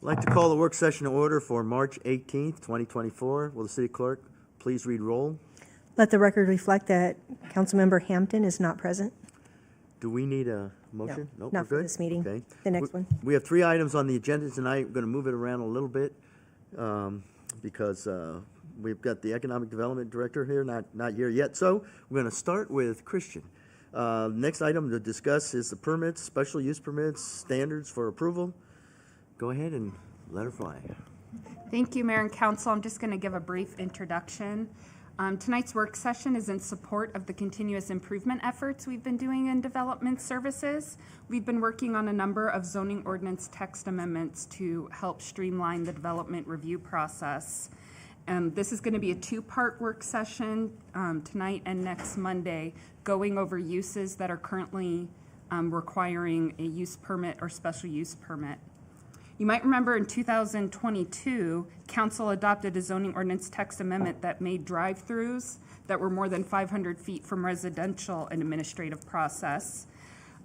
I'd like to call the work session to order for March 18th, 2024. Will the city clerk please read roll? Let the record reflect that Councilmember Hampton is not present. Do we need a motion? No, Nope, not we're for good? this meeting. Okay. The next one. We have 3 items on the agenda tonight. We're going to move it around a little bit because we've got the Economic Development Director here, not here yet. So we're going to start with Christian. Next item to discuss is the permits, special use permits, standards for approval. Go ahead and let her fly. Thank you, Mayor and Council. I'm just going to give a brief introduction. Tonight's work session is in support of the continuous improvement efforts we've been doing in development services. We've been working on a number of zoning ordinance text amendments to help streamline the development review process. This is going to be a 2-part work session tonight and next Monday, going over uses that are currently requiring a use permit or special use permit. You might remember in 2022, Council adopted a zoning ordinance text amendment that made drive-throughs that were more than 500 feet from residential an administrative process.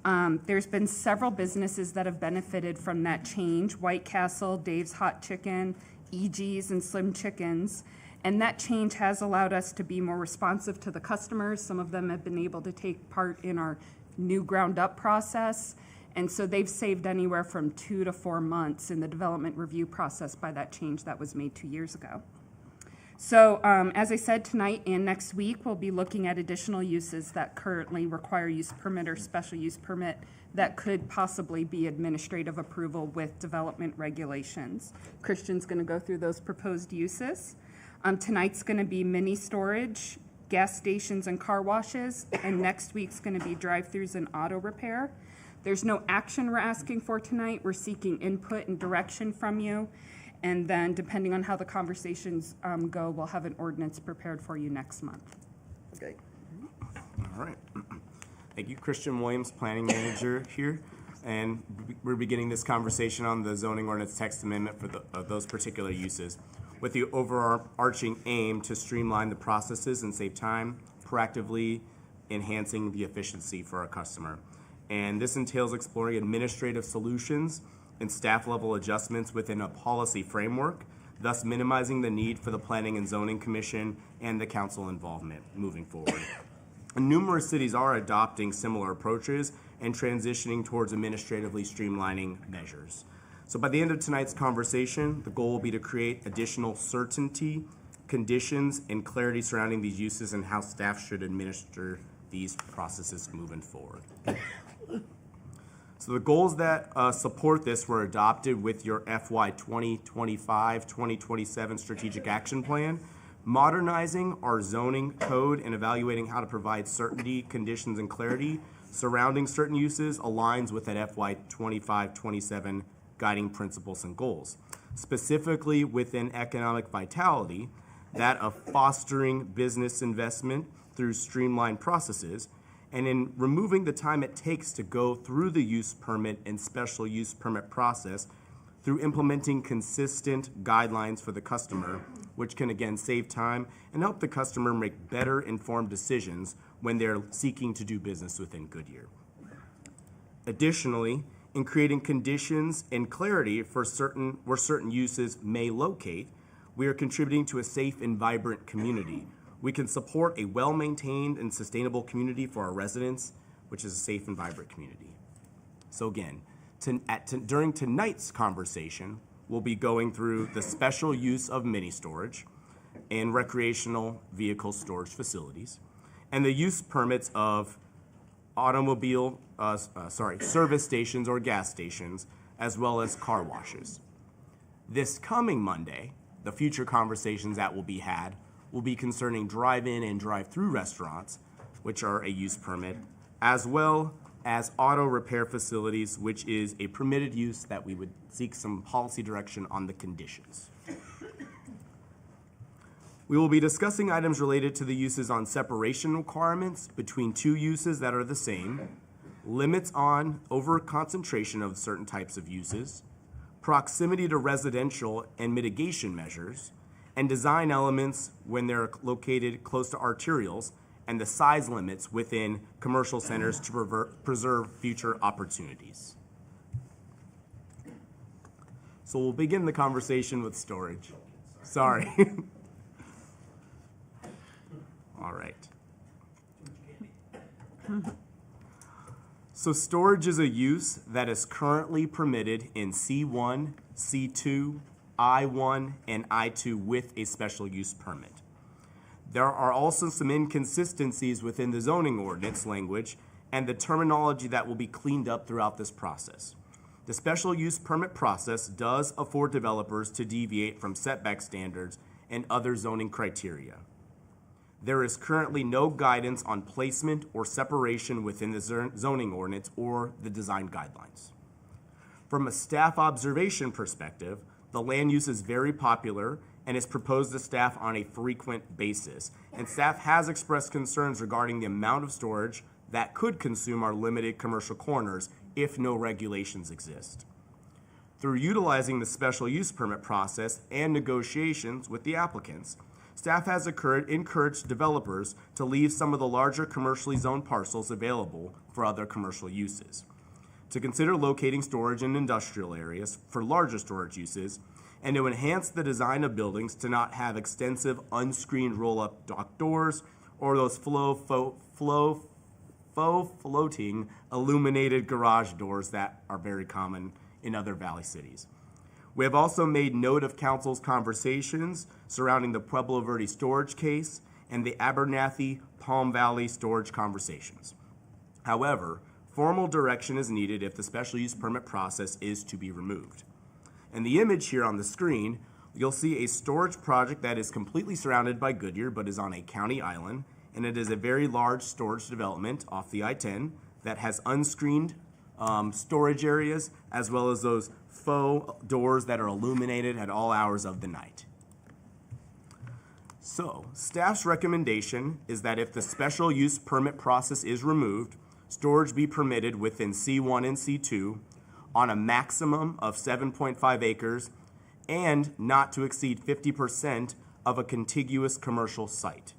There's been several businesses that have benefited from that change: White Castle, Dave's Hot Chicken, EG's, and Slim Chickens. And that change has allowed us to be more responsive to the customers. Some of them have been able to take part in our new ground-up process. And so they've saved anywhere from 2 to 4 months in the development review process by that change that was made 2 years ago. So as I said, tonight and next week, we'll be looking at additional uses that currently require use permit or special use permit that could possibly be administrative approval with development regulations. Christian's going to go through those proposed uses. Tonight's going to be mini storage, gas stations and car washes, and next week's going to be drive-throughs and auto repair. There's no action we're asking for tonight. We're seeking input and direction from you. And then depending on how the conversations go, we'll have an ordinance prepared for you next month. Okay. All right. Thank you. Christian Williams, Planning Manager here. And we're beginning this conversation on the zoning ordinance text amendment for those particular uses, with the overarching aim to streamline the processes and save time, proactively enhancing the efficiency for our customer. And this entails exploring administrative solutions and staff-level adjustments within a policy framework, thus minimizing the need for the Planning and Zoning Commission and the council involvement moving forward. And numerous cities are adopting similar approaches and transitioning towards administratively streamlining measures. So by the end of tonight's conversation, the goal will be to create additional certainty, conditions, and clarity surrounding these uses and how staff should administer these processes moving forward. So the goals that support this were adopted with your FY 2025-2027 Strategic Action Plan, modernizing our zoning code and evaluating how to provide certainty, conditions, and clarity surrounding certain uses aligns with that FY 25-27 guiding principles and goals. Specifically within economic vitality, that of fostering business investment through streamlined processes, and in removing the time it takes to go through the use permit and special use permit process through implementing consistent guidelines for the customer, which can again save time and help the customer make better informed decisions when they're seeking to do business within Goodyear. Additionally, in creating conditions and clarity for where certain uses may locate, we are contributing to a safe and vibrant community. We can support a well-maintained and sustainable community for our residents, which is a safe and vibrant community. So again, during tonight's conversation, we'll be going through the special use of mini storage and recreational vehicle storage facilities, and the use permits of service stations or gas stations, as well as car washes. This coming Monday, the future conversations that will be had will be concerning drive-in and drive-through restaurants, which are a use permit, as well as auto repair facilities, which is a permitted use that we would seek some policy direction on the conditions. We will be discussing items related to the uses on separation requirements between two uses that are the same, limits on over-concentration of certain types of uses, proximity to residential and mitigation measures, and design elements when they're located close to arterials, and the size limits within commercial centers to preserve future opportunities. So we'll begin the conversation with storage. Sorry. All right. So storage is a use that is currently permitted in C1, C2, I1, and I2 with a special use permit. There are also some inconsistencies within the zoning ordinance language and the terminology that will be cleaned up throughout this process. The special use permit process does afford developers to deviate from setback standards and other zoning criteria. There is currently no guidance on placement or separation within the zoning ordinance or the design guidelines. From a staff observation perspective, the land use is very popular and is proposed to staff on a frequent basis, and staff has expressed concerns regarding the amount of storage that could consume our limited commercial corners if no regulations exist. Through utilizing the special use permit process and negotiations with the applicants, staff has encouraged developers to leave some of the larger commercially zoned parcels available for other commercial uses, to consider locating storage in industrial areas for larger storage uses, and to enhance the design of buildings to not have extensive unscreened roll-up dock doors or those floating illuminated garage doors that are very common in other Valley cities. We have also made note of council's conversations surrounding the Pueblo Verde storage case and the Abernathy Palm Valley storage conversations. However, formal direction is needed if the special use permit process is to be removed. In the image here on the screen, you'll see a storage project that is completely surrounded by Goodyear but is on a county island, and it is a very large storage development off the I-10 that has unscreened storage areas as well as those faux doors that are illuminated at all hours of the night. So, staff's recommendation is that if the special use permit process is removed, storage be permitted within C1 and C2 on a maximum of 7.5 acres and not to exceed 50% of a contiguous commercial site.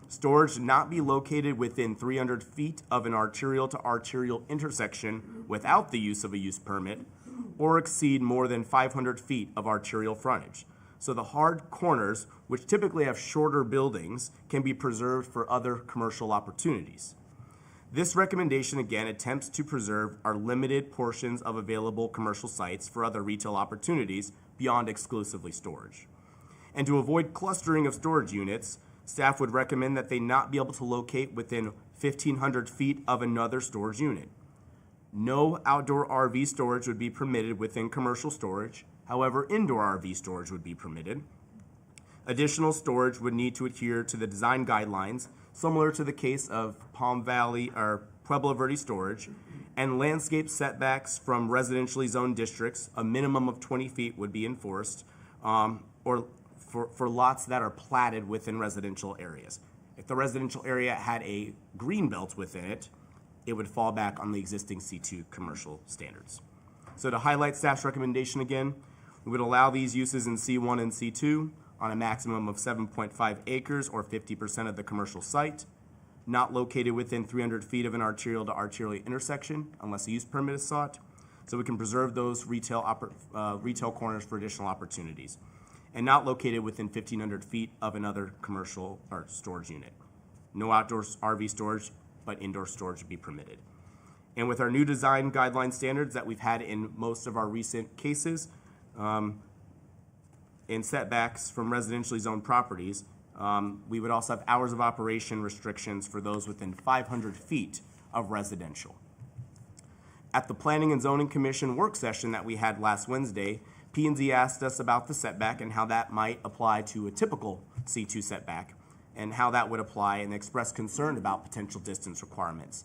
Storage not be located within 300 feet of an arterial-to-arterial intersection without the use of a use permit, or exceed more than 500 feet of arterial frontage. So the hard corners, which typically have shorter buildings, can be preserved for other commercial opportunities. This recommendation again attempts to preserve our limited portions of available commercial sites for other retail opportunities beyond exclusively storage. And to avoid clustering of storage units, staff would recommend that they not be able to locate within 1,500 feet of another storage unit. No outdoor RV storage would be permitted within commercial storage. However, indoor RV storage would be permitted. Additional storage would need to adhere to the design guidelines, similar to the case of Palm Valley or Pueblo Verde storage, and landscape setbacks from residentially zoned districts. A minimum of 20 feet would be enforced, or for lots that are platted within residential areas. If the residential area had a green belt within it, it would fall back on the existing C2 commercial standards. So to highlight staff's recommendation again, we would allow these uses in C1 and C2 on a maximum of 7.5 acres or 50% of the commercial site, not located within 300 feet of an arterial-to-arterial intersection unless a use permit is sought. so we can preserve those retail corners for additional opportunities, and not located within 1,500 feet of another commercial or storage unit. No outdoor RV storage, but indoor storage would be permitted. And with our new design guideline standards that we've had in most of our recent cases, and setbacks from residentially zoned properties, we would also have hours of operation restrictions for those within 500 feet of residential. At the Planning and Zoning Commission work session that we had last Wednesday, P&Z asked us about the setback and how that might apply to a typical C2 setback and how that would apply, and expressed concern about potential distance requirements.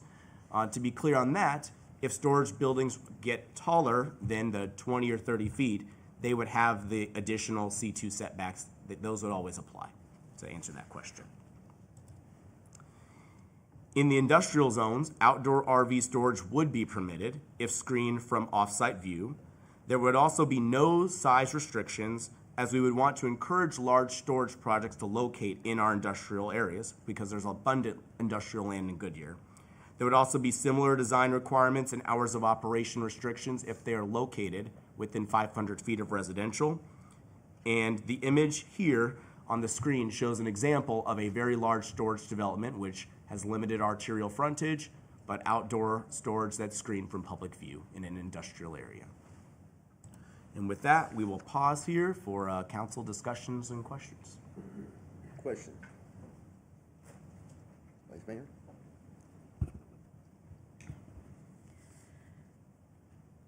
To be clear on that, if storage buildings get taller than the 20 or 30 feet, they would have the additional C2 setbacks, those would always apply, to answer that question. In the industrial zones, outdoor RV storage would be permitted if screened from off-site view. There would also be no size restrictions, as we would want to encourage large storage projects to locate in our industrial areas because there's abundant industrial land in Goodyear. There would also be similar design requirements and hours of operation restrictions if they are located within 500 feet of residential. And the image here on the screen shows an example of a very large storage development which has limited arterial frontage, but outdoor storage that's screened from public view in an industrial area. And with that, we will pause here for council discussions and questions. Question. Vice Mayor?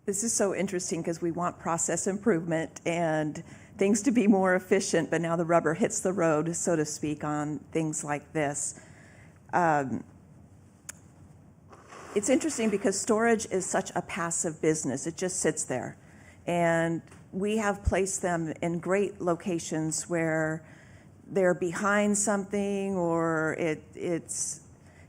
This is so interesting because we want process improvement and things to be more efficient, but now the rubber hits the road, so to speak, on things like this. It's interesting because storage is such a passive business. It just sits there. And we have placed them in great locations where they're behind something, or it's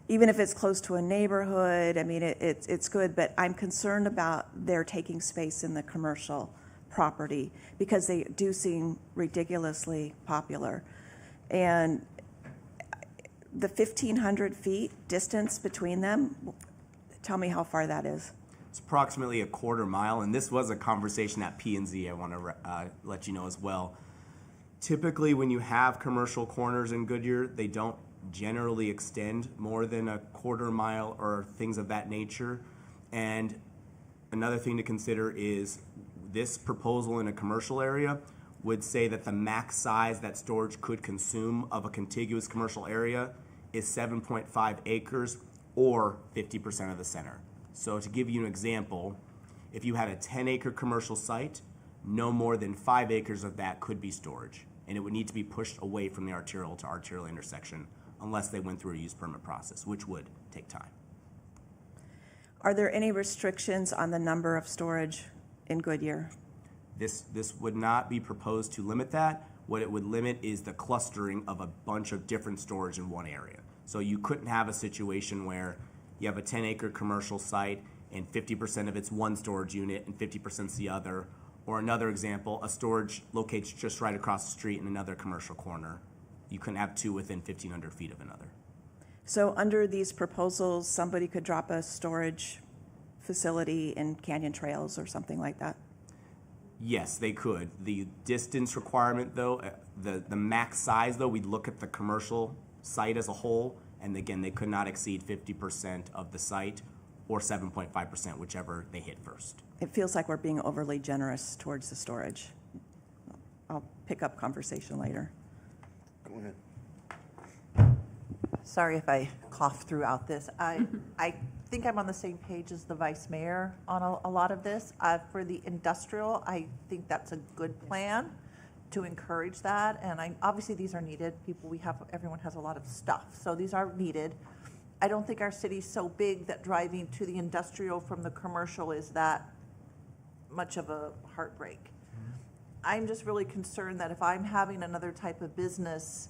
even if it's close to a neighborhood. I mean, it's good, but I'm concerned about their taking space in the commercial property because they do seem ridiculously popular. And the 1,500 feet distance between them, tell me how far that is. It's approximately a quarter mile, and this was a conversation at P&Z I want to let you know as well. Typically, when you have commercial corners in Goodyear, they don't generally extend more than a quarter mile or things of that nature. And another thing to consider is this proposal in a commercial area would say that the max size that storage could consume of a contiguous commercial area is 7.5 acres or 50% of the center. So to give you an example, if you had a 10-acre commercial site, no more than 5 acres of that could be storage, and it would need to be pushed away from the arterial to arterial intersection unless they went through a use permit process, which would take time. Are there any restrictions on the number of storage in Goodyear? This would not be proposed to limit that. What it would limit is the clustering of a bunch of different storage in one area. So you couldn't have a situation where you have a 10-acre commercial site and 50% of it's one storage unit and 50% is the other. Or another example, a storage locates just right across the street in another commercial corner. You couldn't have two within 1,500 feet of another. So under these proposals, somebody could drop a storage facility in Canyon Trails or something like that? Yes, they could. The distance requirement, though, the max size, though, we'd look at the commercial site as a whole, and again, they could not exceed 50% of the site or 7.5%, whichever they hit first. It feels like we're being overly generous towards the storage. I'll pick up conversation later. Go ahead. Sorry if I cough throughout this. I think I'm on the same page as the vice mayor on a lot of this. For the industrial, I think that's a good plan to encourage that. And obviously these are needed. Everyone has a lot of stuff, so these are needed. I don't think our city's so big that driving to the industrial from the commercial is that much of a heartbreak. I'm just really concerned that if I'm having another type of business,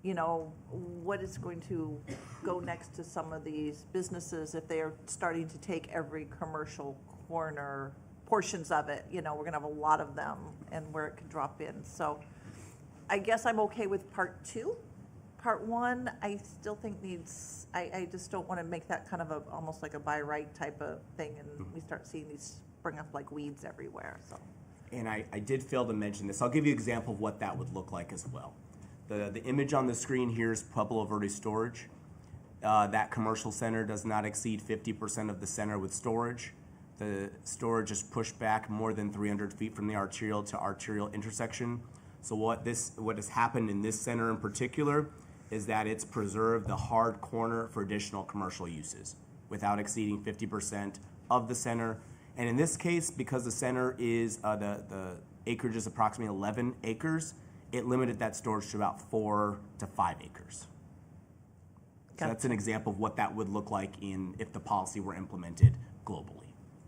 you know, what is going to go next to some of these businesses if they are starting to take every commercial corner, portions of it, you know, we're gonna have a lot of them and where it could drop in. So I guess I'm okay with part two. Part one, I still think I just don't wanna make that kind of almost like a by right type of thing and we start seeing these bring up like weeds everywhere, so. And I did fail to mention this. I'll give you an example of what that would look like as well. The image on the screen here is Pueblo Verde Storage. That commercial center does not exceed 50% of the center with storage. The storage is pushed back more than 300 feet from the arterial to arterial intersection. So what has happened in this center in particular is that it's preserved the hard corner for additional commercial uses without exceeding 50% of the center. And in this case, because the center is, the acreage is approximately 11 acres, it limited that storage to about 4 to 5 acres. So that's an example of what that would look like if the policy were implemented globally.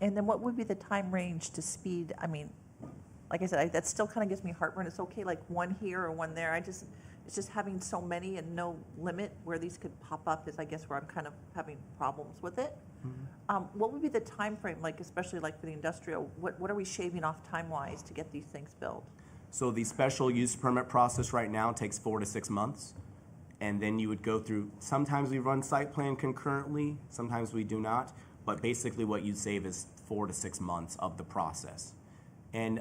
And then what would be the time range to speed? I mean, like I said, that still kind of gives me heartburn. It's okay, like one here or one there. It's just having so many and no limit where these could pop up is, I guess, where I'm kind of having problems with it. What would be the time frame, like especially like for the industrial? What are we shaving off time-wise to get these things built? So the special use permit process right now takes 4 to 6 months. And then you would go through, sometimes we run site plan concurrently, sometimes we do not. But basically what you'd save is 4 to 6 months of the process. And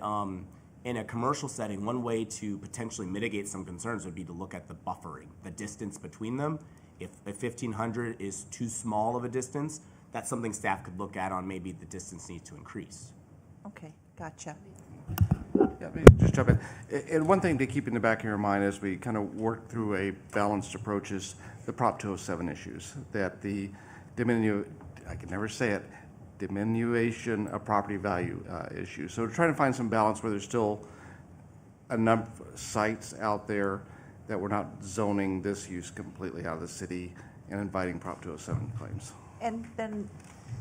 in a commercial setting, one way to potentially mitigate some concerns would be to look at the buffering, the distance between them. If 1,500 is too small of a distance, that's something staff could look at on maybe the distance needs to increase. Okay, gotcha. Yeah, maybe just jump in. And one thing to keep in the back of your mind as we kind of work through a balanced approach is the Prop 207 issues, that the I can never say it, diminution of property value issue. So trying to find some balance where there's still enough sites out there that we're not zoning this use completely out of the city and inviting Prop 207 claims. And then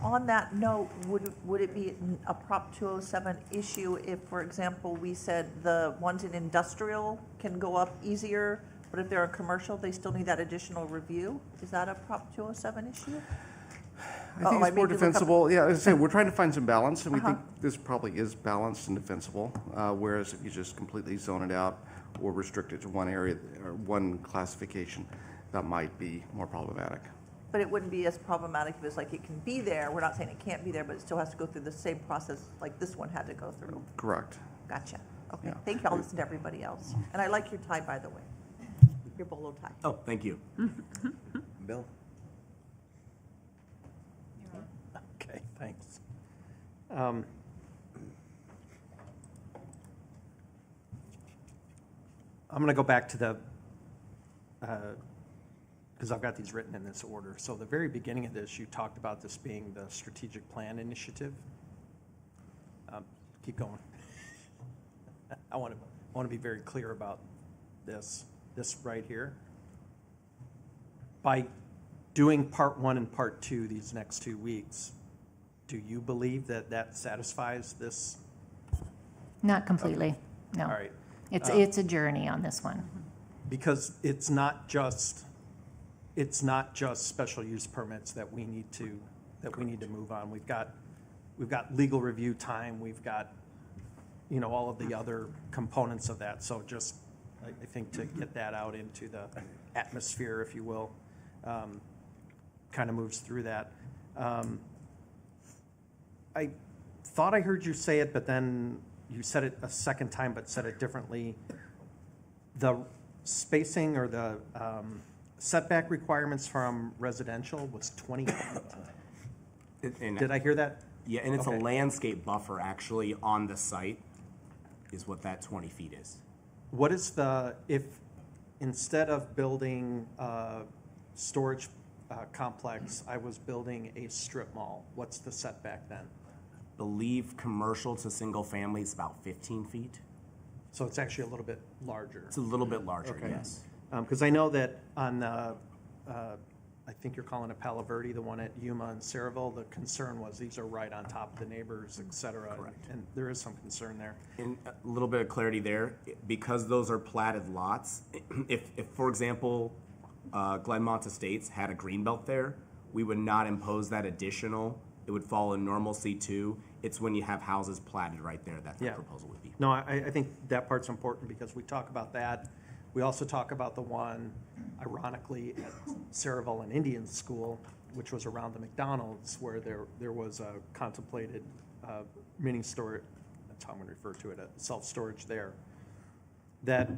on that note, would it be a Prop 207 issue if, for example, we said the ones in industrial can go up easier, but if they're a commercial, they still need that additional review? Is that a Prop 207 issue? I think it's more defensible. Yeah, as I say, we're trying to find some balance, and we think this probably is balanced and defensible. Whereas if you just completely zone it out or restrict it to one area or one classification, that might be more problematic. But it wouldn't be as problematic if it's like it can be there. We're not saying it can't be there, but it still has to go through the same process like this one had to go through. Correct. Gotcha. Okay. Yeah. Thank you. I'll listen to everybody else. And I like your tie, by the way. Your bolo tie. Oh, thank you. Bill? Okay, thanks. I'm going to go back to the, because I've got these written in this order. So the very beginning of this, you talked about this being the strategic plan initiative. Keep going. I want to be very clear about this right here. By doing part 1 and part 2 these next 2 weeks, do you believe that satisfies this? Not completely, no. All right. It's a journey on this one. Because it's not just special use permits that we need to move on. We've got legal review time. We've got, all of the other components of that. So just, I think to get that out into the atmosphere, if you will, kind of moves through that. I thought I heard you say it, but then you said it a second time, but said it differently. The spacing or the setback requirements from residential was 20 feet. Did I hear that? Yeah, and it's Okay. a landscape buffer actually on the site is what that 20 feet is. What is if instead of building a storage complex, I was building a strip mall, what's the setback then? Believe commercial to single family is about 15 feet. So it's actually a little bit larger. It's a little bit larger, Okay. yes. Because I know that on, I think you're calling it Palo Verde, the one at Yuma and Saraville, the concern was these are right on top of the neighbors, et cetera. Correct. And there is some concern there. And a little bit of clarity there, because those are platted lots, if for example, Glenmont Estates had a greenbelt there, we would not impose that additional. It would fall in normal C2. It's when you have houses platted right there that the Yeah. proposal would be. No, I think that part's important because we talk about that. We also talk about the one, ironically, at Saraville and Indian School, which was around the McDonald's, where there was a contemplated mini storage, that's how I'm going to refer to it, self-storage there, that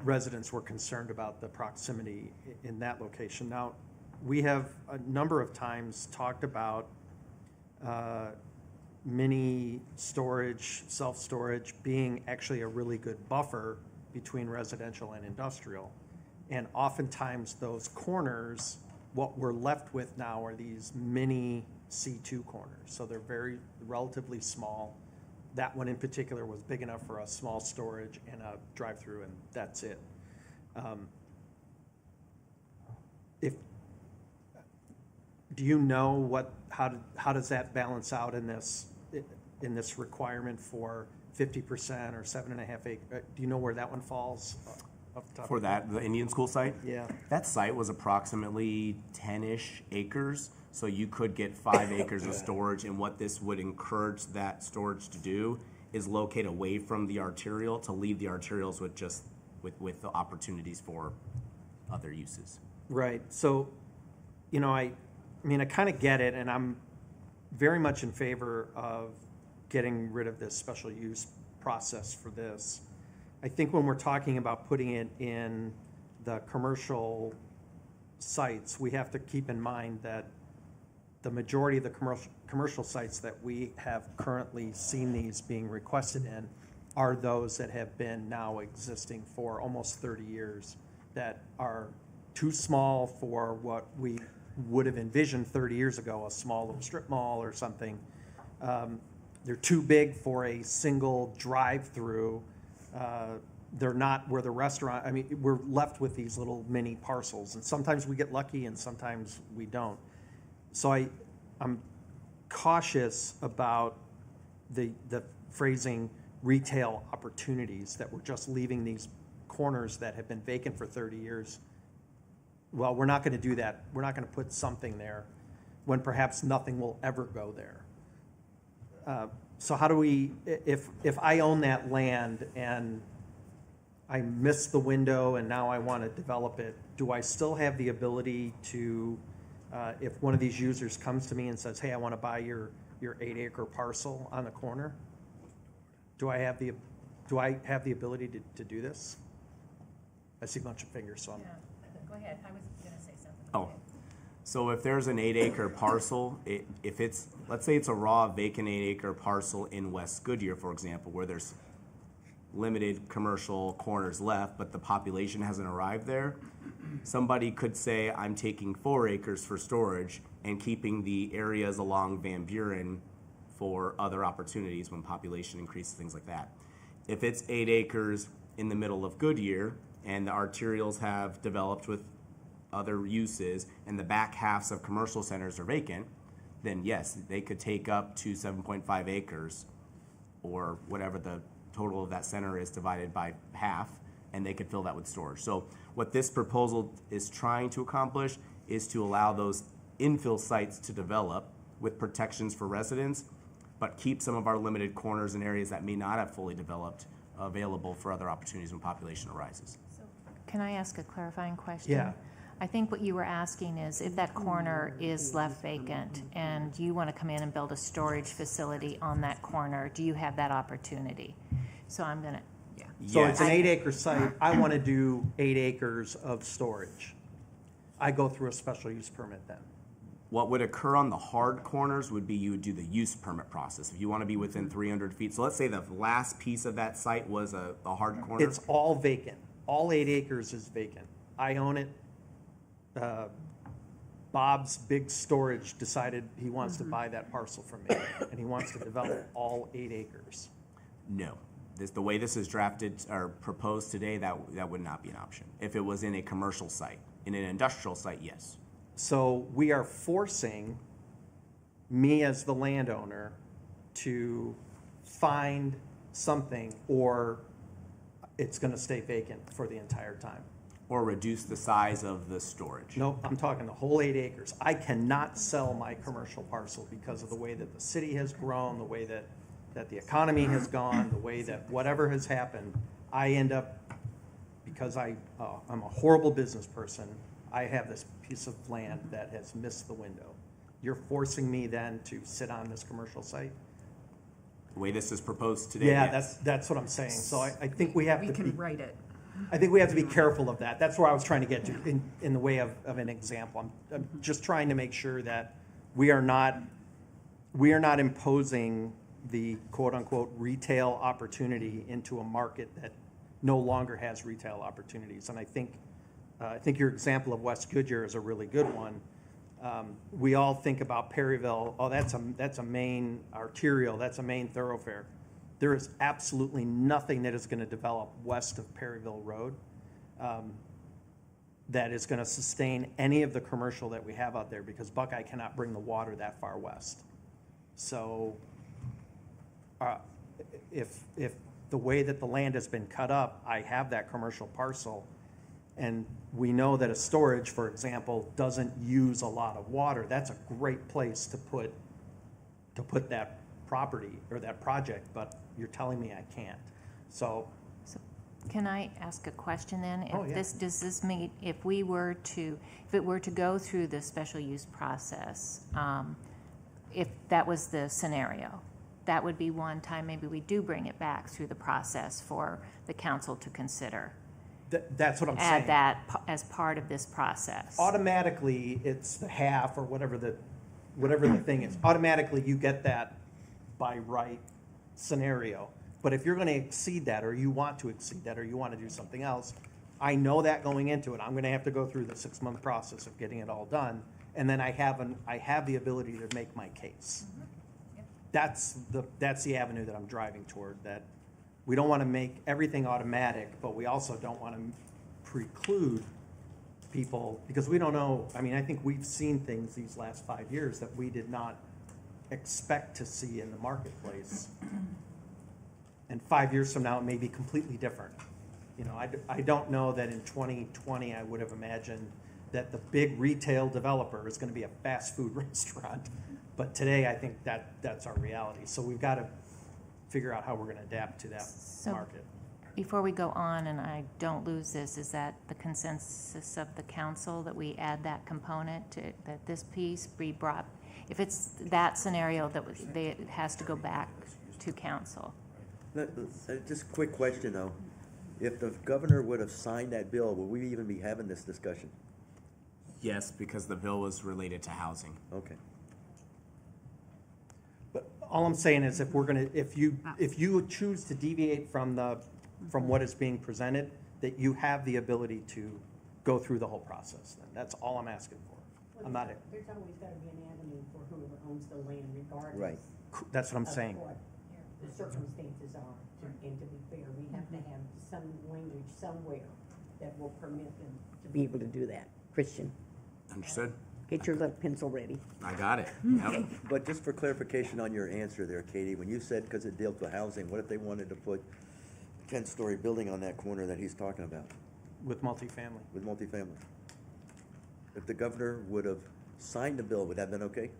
residents were concerned about the proximity in that location. Now, we have a number of times talked about mini storage, self-storage being actually a really good buffer between residential and industrial. And oftentimes those corners, what we're left with now are these mini C2 corners. So they're very relatively small. That one in particular was big enough for a small storage and a drive-through, and that's it. Do you know how does that balance out in this requirement for 50% or 7.5 acre? Do you know where that one falls? Off the top For of that, the Indian School site? Yeah. That site was approximately 10-ish acres, so you could get 5 acres of storage, and what this would encourage that storage to do is locate away from the arterial to leave the arterials with the opportunities for other uses. Right. So, I mean, I kind of get it, and I'm very much in favor of getting rid of this special use process for this. I think when we're talking about putting it in the commercial sites, we have to keep in mind that the majority of the commercial sites that we have currently seen these being requested in are those that have been now existing for almost 30 years, that are too small for what we would have envisioned 30 years ago, a small little strip mall or something. They're too big for a single drive-through. They're not where the restaurant, I mean, we're left with these little mini parcels, and sometimes we get lucky and sometimes we don't. So I'm cautious about the phrasing retail opportunities, that we're just leaving these corners that have been vacant for 30 years. Well, we're not going to do that. We're not going to put something there when perhaps nothing will ever go there. So how do we, if I own that land and I missed the window and now I want to develop it, do I still have the ability to, if one of these users comes to me and says, hey, I want to buy your 8-acre parcel on the corner, do I have the ability to do this? I see a bunch of fingers, so I'm. Go ahead, I was going to say something. Oh, so if there's an 8-acre parcel, if it's, let's say it's a raw vacant 8-acre parcel in West Goodyear, for example, where there's limited commercial corners left, but the population hasn't arrived there, somebody could say, I'm taking 4 acres for storage and keeping the areas along Van Buren for other opportunities when population increases, things like that. If it's 8 acres in the middle of Goodyear and the arterials have developed with other uses and the back halves of commercial centers are vacant, then yes, they could take up to 7.5 acres or whatever the total of that center is divided by half, and they could fill that with storage. So what this proposal is trying to accomplish is to allow those infill sites to develop with protections for residents, but keep some of our limited corners and areas that may not have fully developed available for other opportunities when population arises. Can I ask a clarifying question? Yeah. I think what you were asking is if that corner is left vacant and you want to come in and build a storage facility on that corner, do you have that opportunity? So I'm going to, yeah. So it's an Yes. 8-acre site. I want to do 8 acres of storage. I go through a special use permit then. What would occur on the hard corners would be you would do the use permit process. If you want to be within 300 feet, so let's say the last piece of that site was a hard corner. It's all vacant. All 8 acres is vacant. I own it. Bob's Big Storage decided he wants to buy that parcel from me, and he wants to develop all 8 acres. No. The way this is drafted or proposed today, that would not be an option. If it was in a commercial site. In an industrial site, yes. So we are forcing me as the landowner to find something, or it's going to stay vacant for the entire time. Or reduce the size of the storage. Nope, I'm talking the whole 8 acres. I cannot sell my commercial parcel because of the way that the city has grown, the way that the economy has gone, the way that whatever has happened. I end up, because I'm a horrible business person, I have this piece of land that has missed the window. You're forcing me then to sit on this commercial site? The way this is proposed today, Yeah, yes. that's what I'm saying. So I think we have We to can be, write it. I think we have to be careful of that. That's where I was trying to get to in the way of an example. I'm just trying to make sure that we are not imposing the quote-unquote retail opportunity into a market that no longer has retail opportunities. And I think your example of West Goodyear is a really good one. We all think about Perryville, oh, that's a main arterial, that's a main thoroughfare. There is absolutely nothing that is going to develop west of Perryville Road that is going to sustain any of the commercial that we have out there, because Buckeye cannot bring the water that far west. So if the way that the land has been cut up, I have that commercial parcel, and we know that a storage, for example, doesn't use a lot of water, that's a great place to put that property or that project, but you're telling me I can't. So Can I ask a question then? Oh, yeah. Does this mean, if it were to go through the special use process, if that was the scenario, that would be one time maybe we do bring it back through the process for the council to consider. that's what I'm saying. Add that as part of this process. Automatically, it's the half or whatever the thing is. Automatically, you get that by right scenario. But if you're going to exceed that, or you want to exceed that, or you want to do something else, I know that going into it, I'm going to have to go through the 6-month process of getting it all done, and then I have the ability to make my case. That's the avenue that I'm driving toward. That we don't want to make everything automatic, but we also don't want to preclude people, because we don't know. I mean, I think we've seen things these last 5 years that we did not expect to see in the marketplace. And 5 years from now, it may be completely different. You know, I don't know that in 2020 I would have imagined that the big retail developer is going to be a fast food restaurant. But today, I think that's our reality. So we've got to figure out how we're going to adapt to that market. Before we go on, and I don't lose this, is that the consensus of the council that we add that component to, that this piece be brought, if it's that scenario, that it has to go back to council? Just a quick question, though. If the governor would have signed that bill, would we even be having this discussion? Yes, because the bill was related to housing. Okay. But all I'm saying is, if you choose to deviate from what is being presented, that you have the ability to go through the whole process. Then that's all I'm asking for. I'm not. There's always got to be an avenue for whoever owns the land, regardless. Right. That's what I'm of saying. what the circumstances are. And to be fair, we have to have some language somewhere that will permit them to be able to do that. Christian, Understood? get your little pencil ready. I got it. Yep. But just for clarification on your answer there, Katie, when you said because it dealt with housing, what if they wanted to put a 10-story building on that corner that he's talking about With multifamily. with multifamily? If the governor would have signed the bill, would that have been okay?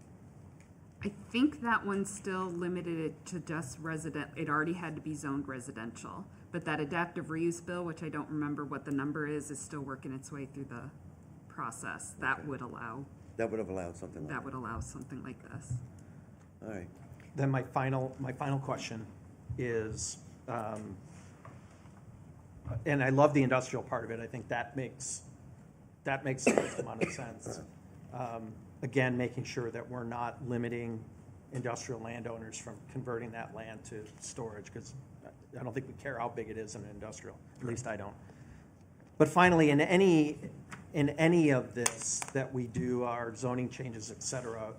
I think that one still limited it to just resident, it already had to be zoned residential. But that adaptive reuse bill, which I don't remember what the number is still working its way through the process. That would allow, That would have allowed something like that that. would allow something like this. All right. Then my final question is, and I love the industrial part of it. I think that makes the most amount of sense. Again, making sure that we're not limiting industrial landowners from converting that land to storage, because I don't think we care how big it is in an industrial. At least I don't. But finally, in any of this that we do, our zoning changes, et cetera,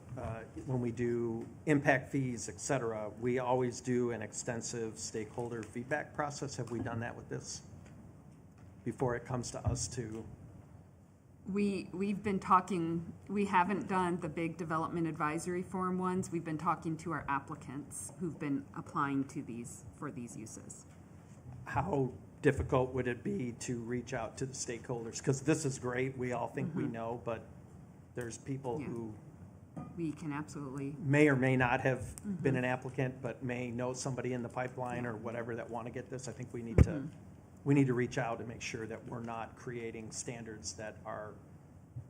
when we do impact fees, et cetera, we always do an extensive stakeholder feedback process. Have we done that with this before it comes to us to? We've been talking, we haven't done the big development advisory forum ones. We've been talking to our applicants who've been applying to for these uses. How difficult would it be to reach out to the stakeholders? Because this is great, we all think we know, but there's people Yeah. who We can absolutely, may or may not have been an applicant, but may know somebody in the pipeline or whatever that want to get this. I think we need to reach out and make sure that we're not creating standards that are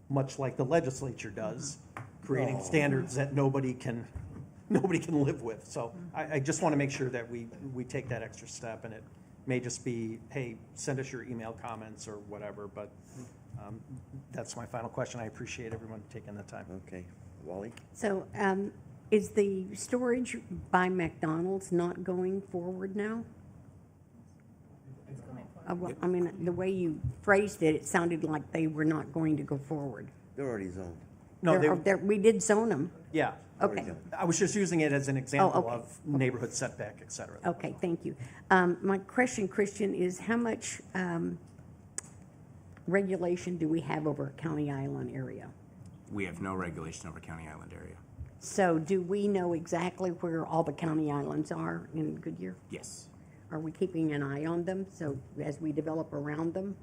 much like the legislature does, creating standards that nobody can nobody can live with. So I just want to make sure that we take that extra step, and it may just be, hey, send us your email comments or whatever, but that's my final question. I appreciate everyone taking the time. Okay, Wally? So, is the storage by McDonald's not going forward now? Well, I mean, the way you phrased it, it sounded like they were not going to go forward. They're already zoned. No, We did zone them. yeah. Okay, I was just using it as an example okay. of neighborhood setback, et cetera. okay, thank you. My question, Christian, is how much regulation do we have over County Island area? We have no regulation over County Island area. So do we know exactly where all the county islands are in Goodyear? Yes. Are we keeping an eye on them, so as we develop around them?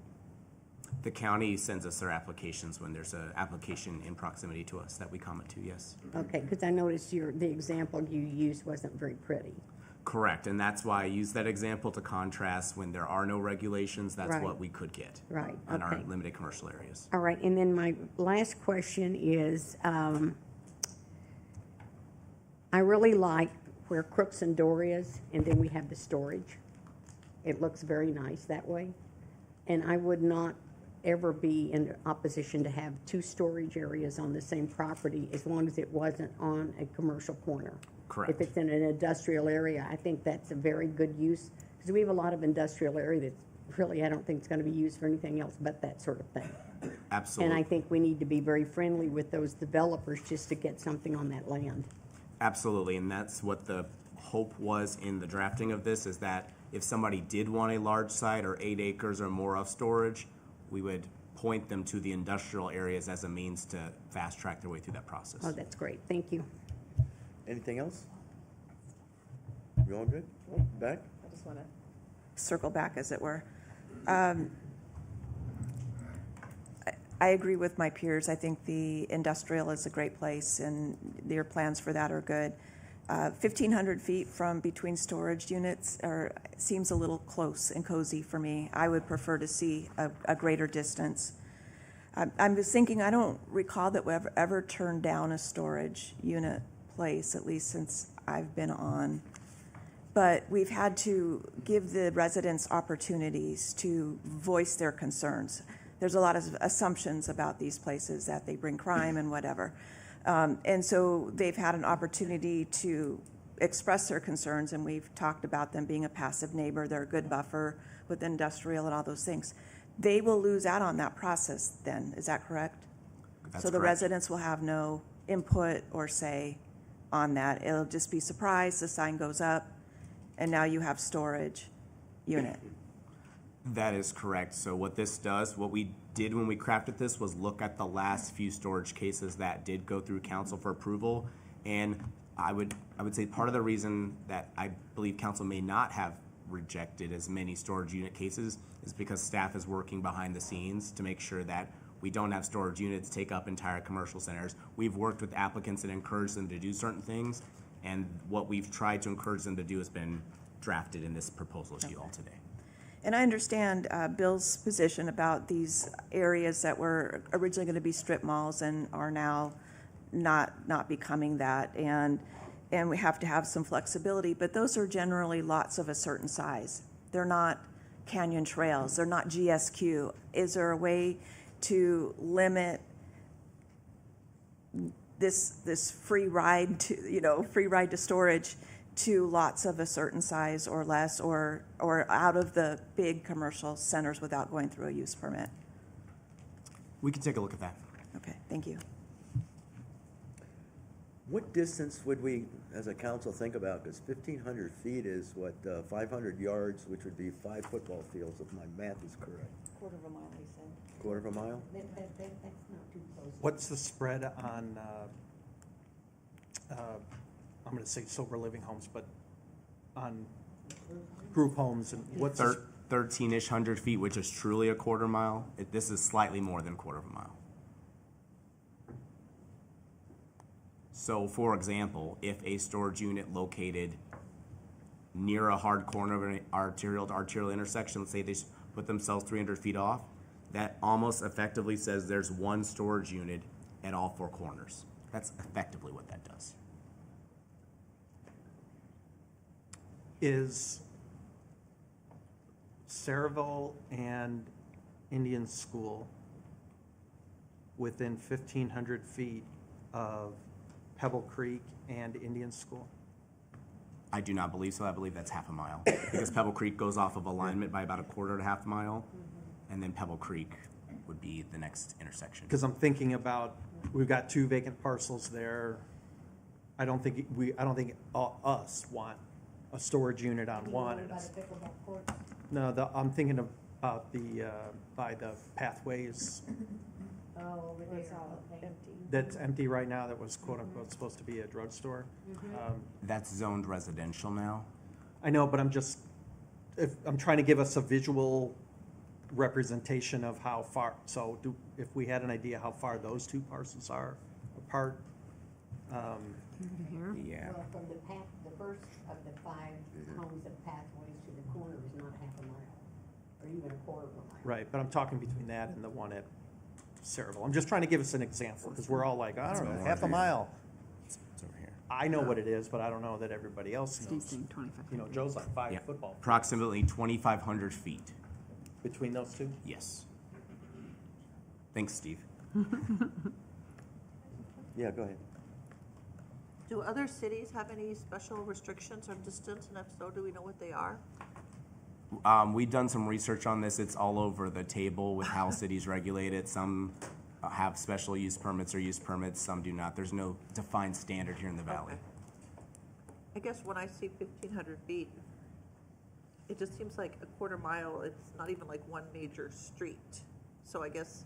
The county sends us their applications when there's an application in proximity to us that we comment to, yes. Okay, because I noticed the example you used wasn't very pretty. Correct, and that's why I use that example to contrast when there are no regulations, that's Right. what we could get. Right, On our okay. limited commercial areas. All right, and then my last question is, I really like where Crooks and Door is, and then we have the storage. It looks very nice that way. And I would not ever be in opposition to have two storage areas on the same property as long as it wasn't on a commercial corner. Correct. If it's in an industrial area, I think that's a very good use, because we have a lot of industrial area that's really, I don't think it's gonna be used for anything else but that sort of thing. Absolutely. And I think we need to be very friendly with those developers just to get something on that land. Absolutely, and that's what the hope was in the drafting of this, is that if somebody did want a large site or 8 acres or more of storage, we would point them to the industrial areas as a means to fast track their way through that process. Oh, that's great, thank you. Anything else? You all good? Back? I just want to circle back, as it were. I agree with my peers. I think the industrial is a great place, and their plans for that are good. 1,500 feet from between storage units seems a little close and cozy for me. I would prefer to see a greater distance. I'm just thinking, I don't recall that we've ever turned down a storage unit place, at least since I've been on. But we've had to give the residents opportunities to voice their concerns. There's a lot of assumptions about these places, that they bring crime and whatever. And so they've had an opportunity to express their concerns, and we've talked about them being a passive neighbor. They're a good buffer with industrial and all those things. They will lose out on that process then, is that correct? That's So the correct. residents will have no input or say on that. It'll just be surprised, the sign goes up, and now you have storage unit. That is correct. So what this does, what we did when we crafted this was look at the last few storage cases that did go through council for approval. And I would say part of the reason that I believe council may not have rejected as many storage unit cases is because staff is working behind the scenes to make sure that we don't have storage units take up entire commercial centers. We've worked with applicants and encouraged them to do certain things, and what we've tried to encourage them to do has been drafted in this proposal to you all today. And I understand Bill's position about these areas that were originally going to be strip malls and are now not becoming that, and we have to have some flexibility, but those are generally lots of a certain size. They're not Canyon Trails, they're not GSQ. Is there a way to limit this free ride to storage to lots of a certain size or less, or out of the big commercial centers without going through a use permit? We can take a look at that. Okay, thank you. What distance would we, as a council, think about? Because 1,500 feet is what, 500 yards, which would be 5 football fields, if my math is correct. Quarter of a mile, he said. Quarter of a mile? That's not too close. What's the spread on, I'm going to say sober living homes, but on group homes, and what's, 13-ish hundred feet, which is truly a quarter mile. This is slightly more than a quarter of a mile. So, for example, if a storage unit located near a hard corner of an arterial to arterial intersection, let's say they put themselves 300 feet off, that almost effectively says there's one storage unit at all 4 corners. That's effectively what that does. Is Saraville and Indian School within 1,500 feet of Pebble Creek and Indian School? I do not believe so. I believe that's half a mile. Because Pebble Creek goes off of alignment by about a quarter to half a mile, and then Pebble Creek would be the next intersection. Because I'm thinking about, we've got 2 vacant parcels there. I don't think us want a storage unit on one. No, I'm thinking about by the pathways Oh, over there, empty. that's empty right now that was quote unquote supposed to be a drugstore. That's zoned residential now. I know, but I'm trying to give us a visual representation of how far, so if we had an idea how far those 2 parcels are apart. Yeah. Well, from the first of the 5 homes of pathways to the corner is not half a mile, or even a quarter of a mile. Right, but I'm talking between that and the one at Saraville. I'm just trying to give us an example, because we're all like, I don't know, half a mile. It's over here. I know what it is, but I don't know that everybody else knows. You know, Joe's like 5 Yeah. football Approximately 2,500 feet. between those 2. Yes. Thanks, Steve. Yeah, go ahead. Do other cities have any special restrictions on distance, and if so, do we know what they are? We've done some research on this. It's all over the table with how cities regulate it. Some have special use permits or use permits, some do not. There's no defined standard here in the valley. Okay. I guess when I see 1,500 feet, it just seems like a quarter mile, it's not even like one major street. So I guess,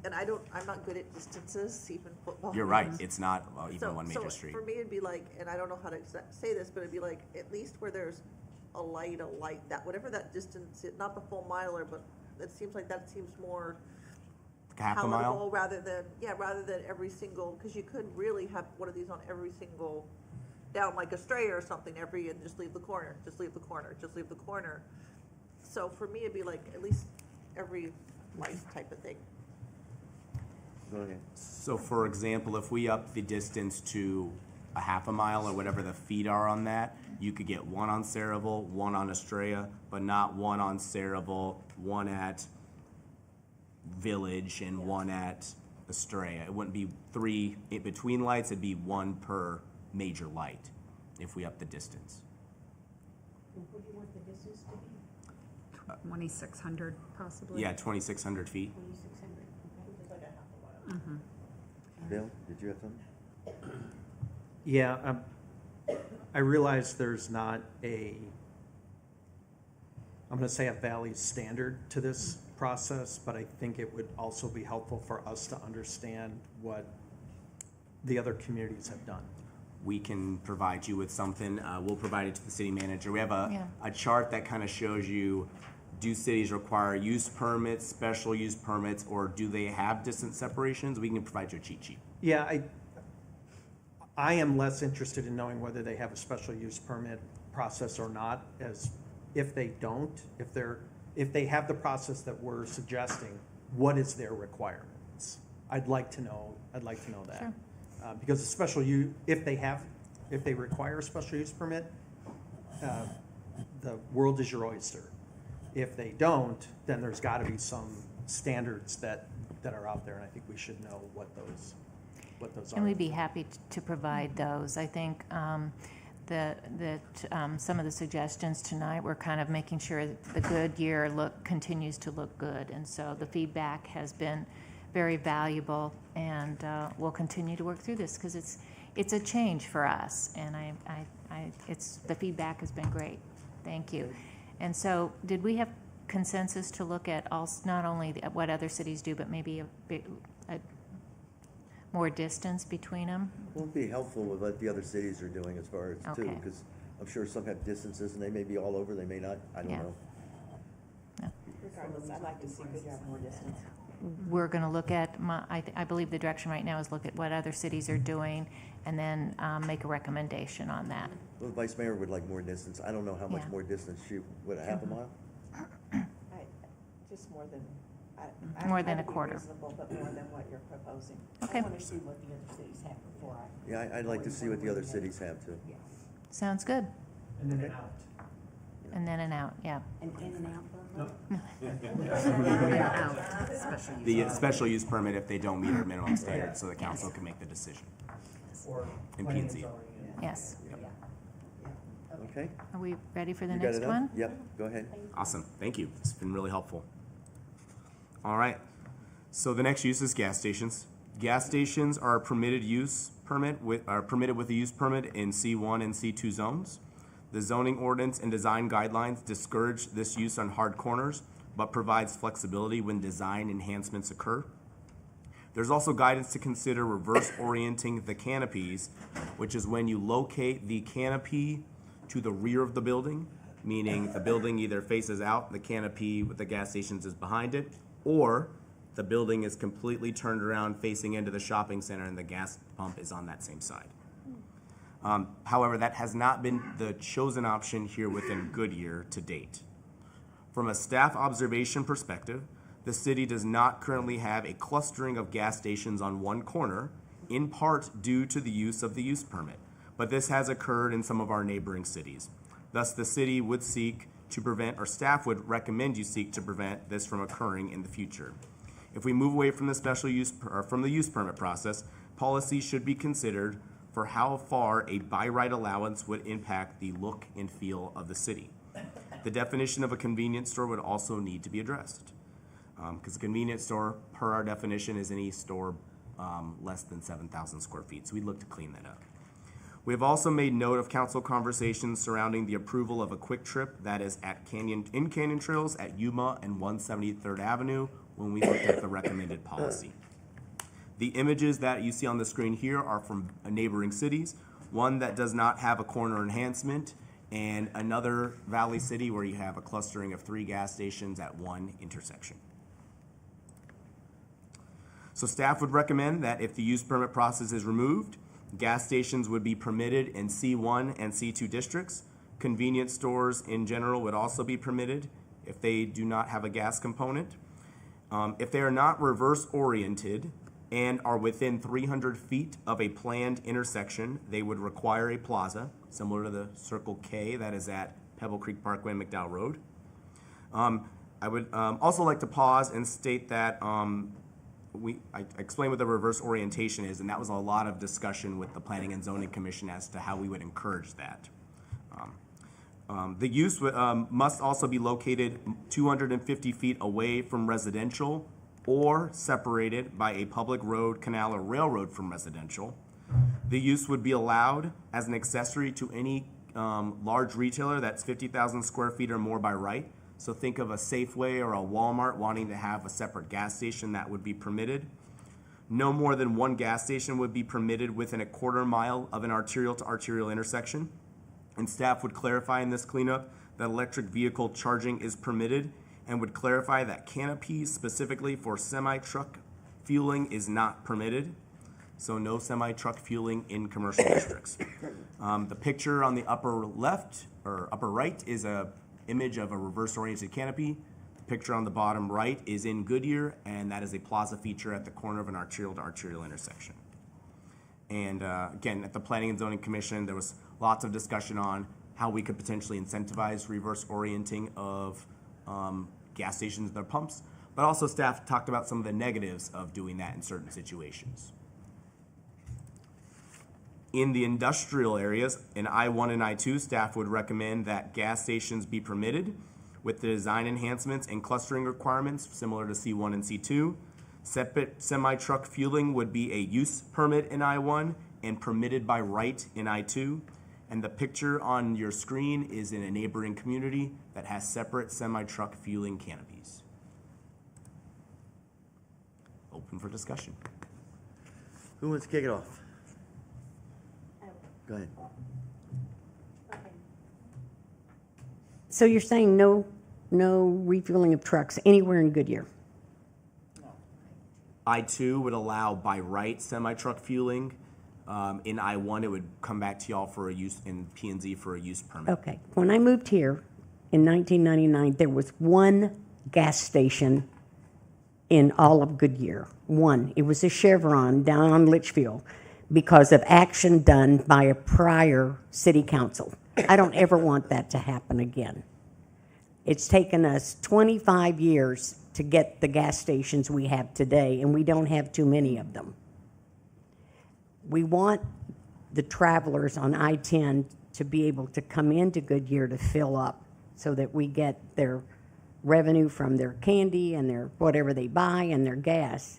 and I'm not good at distances, even football. You're right, games. it's not even So- one major so street. For me, it'd be like, and I don't know how to say this, but it'd be like, at least where there's a light, that, whatever that distance, not the full miler, but it seems like that seems more Half a mile? palatable rather than every single, because you could really have one of these on every single, down like a stray or something, and just leave the corner, just leave the corner, just leave the corner. So for me, it'd be like at least every light type of thing. Go ahead. So for example, if we up the distance to a half a mile or whatever the feet are on that, you could get one on Saraville, one on Estrella, but not one on Saraville, one at Village and one at Estrella. It wouldn't be 3 in between lights, it'd be 1 per major light if we up the distance. What do you want the distance to be? 2,600 possibly. Yeah, 2,600 feet. 2,600, okay. Bill, did you have something? Yeah, I realize there's not I'm going to say a valley standard to this process, but I think it would also be helpful for us to understand what the other communities have done. We can provide you with something. We'll provide it to the city manager. We have Yeah. a chart that kind of shows you, do cities require use permits, special use permits, or do they have distance separations? We can provide you a cheat sheet. Yeah, I am less interested in knowing whether they have a special use permit process or not, as if they don't, if they have the process that we're suggesting, what is their requirements? I'd like to know that. Sure. Because if they require a special use permit, the world is your oyster. If they don't, then there's gotta be some standards that are out there, and I think we should know what those are. And we'd be happy to provide those. I think some of the suggestions tonight, we're kind of making sure that the Goodyear look continues to look good. And so the feedback has been very valuable, and we'll continue to work through this because it's a change for us. And the feedback has been great. Thank you. And so did we have consensus to look at not only what other cities do, but maybe a more distance between them? Well, it'd be helpful with what the other cities are doing as far as too, Okay. because I'm sure some have distances and they may be all over, they may not, I don't Yeah. know. Regardless, I'd like to see Goodyear have more distance. We're going to look at, I believe the direction right now is look at what other cities are doing and then make a recommendation on that. Well, the Vice Mayor would like more distance. I don't know how much Yeah. more distance she, would a half a mile? Just more than, More than a quarter. reasonable, but more than what you're proposing. Okay. I want to see what the other cities have before I. Yeah, I'd like to see what the other cities have too. Sounds good. And then And then an out, yeah. And in and out. The special use permit if they don't meet our minimum standards, so the council can make the decision. In P and Z. Yes. Okay? Are we ready for the You got next it up? one? Yep, go ahead. Awesome, thank you. It's been really helpful. All right, so the next use is gas stations. Gas stations are a permitted use permit are permitted with a use permit in C1 and C2 zones. The zoning ordinance and design guidelines discourage this use on hard corners, but provides flexibility when design enhancements occur. There's also guidance to consider reverse orienting the canopies, which is when you locate the canopy to the rear of the building, meaning the building either faces out, the canopy with the gas stations is behind it, or the building is completely turned around facing into the shopping center and the gas pump is on that same side. However, that has not been the chosen option here within Goodyear to date. From a staff observation perspective, the city does not currently have a clustering of gas stations on one corner, in part due to the use of the use permit, but this has occurred in some of our neighboring cities. Thus, the city would seek to prevent, or staff would recommend you seek to prevent this from occurring in the future. If we move away from the special use, or from the use permit process, policy should be considered for how far a by right allowance would impact the look and feel of the city. The definition of a convenience store would also need to be addressed. Because a convenience store, per our definition, is any store less than 7,000 square feet. So we'd look to clean that up. We have also made note of council conversations surrounding the approval of a Quick Trip that is at Canyon Trails at Yuma and 173rd Avenue when we looked at the recommended policy. The images that you see on the screen here are from neighboring cities, one that does not have a corner enhancement, and another valley city where you have a clustering of 3 gas stations at one intersection. So staff would recommend that if the use permit process is removed, gas stations would be permitted in C1 and C2 districts. Convenience stores in general would also be permitted if they do not have a gas component. If they are not reverse oriented and are within 300 feet of a planned intersection, they would require a plaza, similar to the Circle K that is at Pebble Creek Parkway and McDowell Road. I would also like to pause and state that I explained what the reverse orientation is, and that was a lot of discussion with the Planning and Zoning Commission as to how we would encourage that. The use must also be located 250 feet away from residential or separated by a public road, canal, or railroad from residential. The use would be allowed as an accessory to any large retailer that's 50,000 square feet or more by right. So think of a Safeway or a Walmart wanting to have a separate gas station, that would be permitted. No more than one gas station would be permitted within a quarter mile of an arterial to arterial intersection. And staff would clarify in this cleanup that electric vehicle charging is permitted, and would clarify that canopies specifically for semi-truck fueling is not permitted. So no semi-truck fueling in commercial districts. The picture on the upper left or upper right is a image of a reverse-oriented canopy. The picture on the bottom right is in Goodyear, and that is a plaza feature at the corner of an arterial to arterial intersection. And again, at the Planning and Zoning Commission, there was lots of discussion on how we could potentially incentivize reverse orienting of gas stations and their pumps, but also staff talked about some of the negatives of doing that in certain situations. In the industrial areas, in I-1 and I-2, staff would recommend that gas stations be permitted with the design enhancements and clustering requirements similar to C1 and C2. Separate semi-truck fueling would be a use permit in I-1 and permitted by right in I-2. And the picture on your screen is in a neighboring community that has separate semi-truck fueling canopies. Open for discussion. Who wants to kick it off? Go ahead. So you're saying no refueling of trucks anywhere in Goodyear? I-2 would allow by right semi-truck fueling. In I-1, it would come back to y'all for a use, in P&Z for a use permit. Okay. When I moved here in 1999, there was one gas station in all of Goodyear. One. It was a Chevron down on Litchfield because of action done by a prior city council. I don't ever want that to happen again. It's taken us 25 years to get the gas stations we have today, and we don't have too many of them. We want the travelers on I-10 to be able to come into Goodyear to fill up so that we get their revenue from their candy and their whatever they buy and their gas.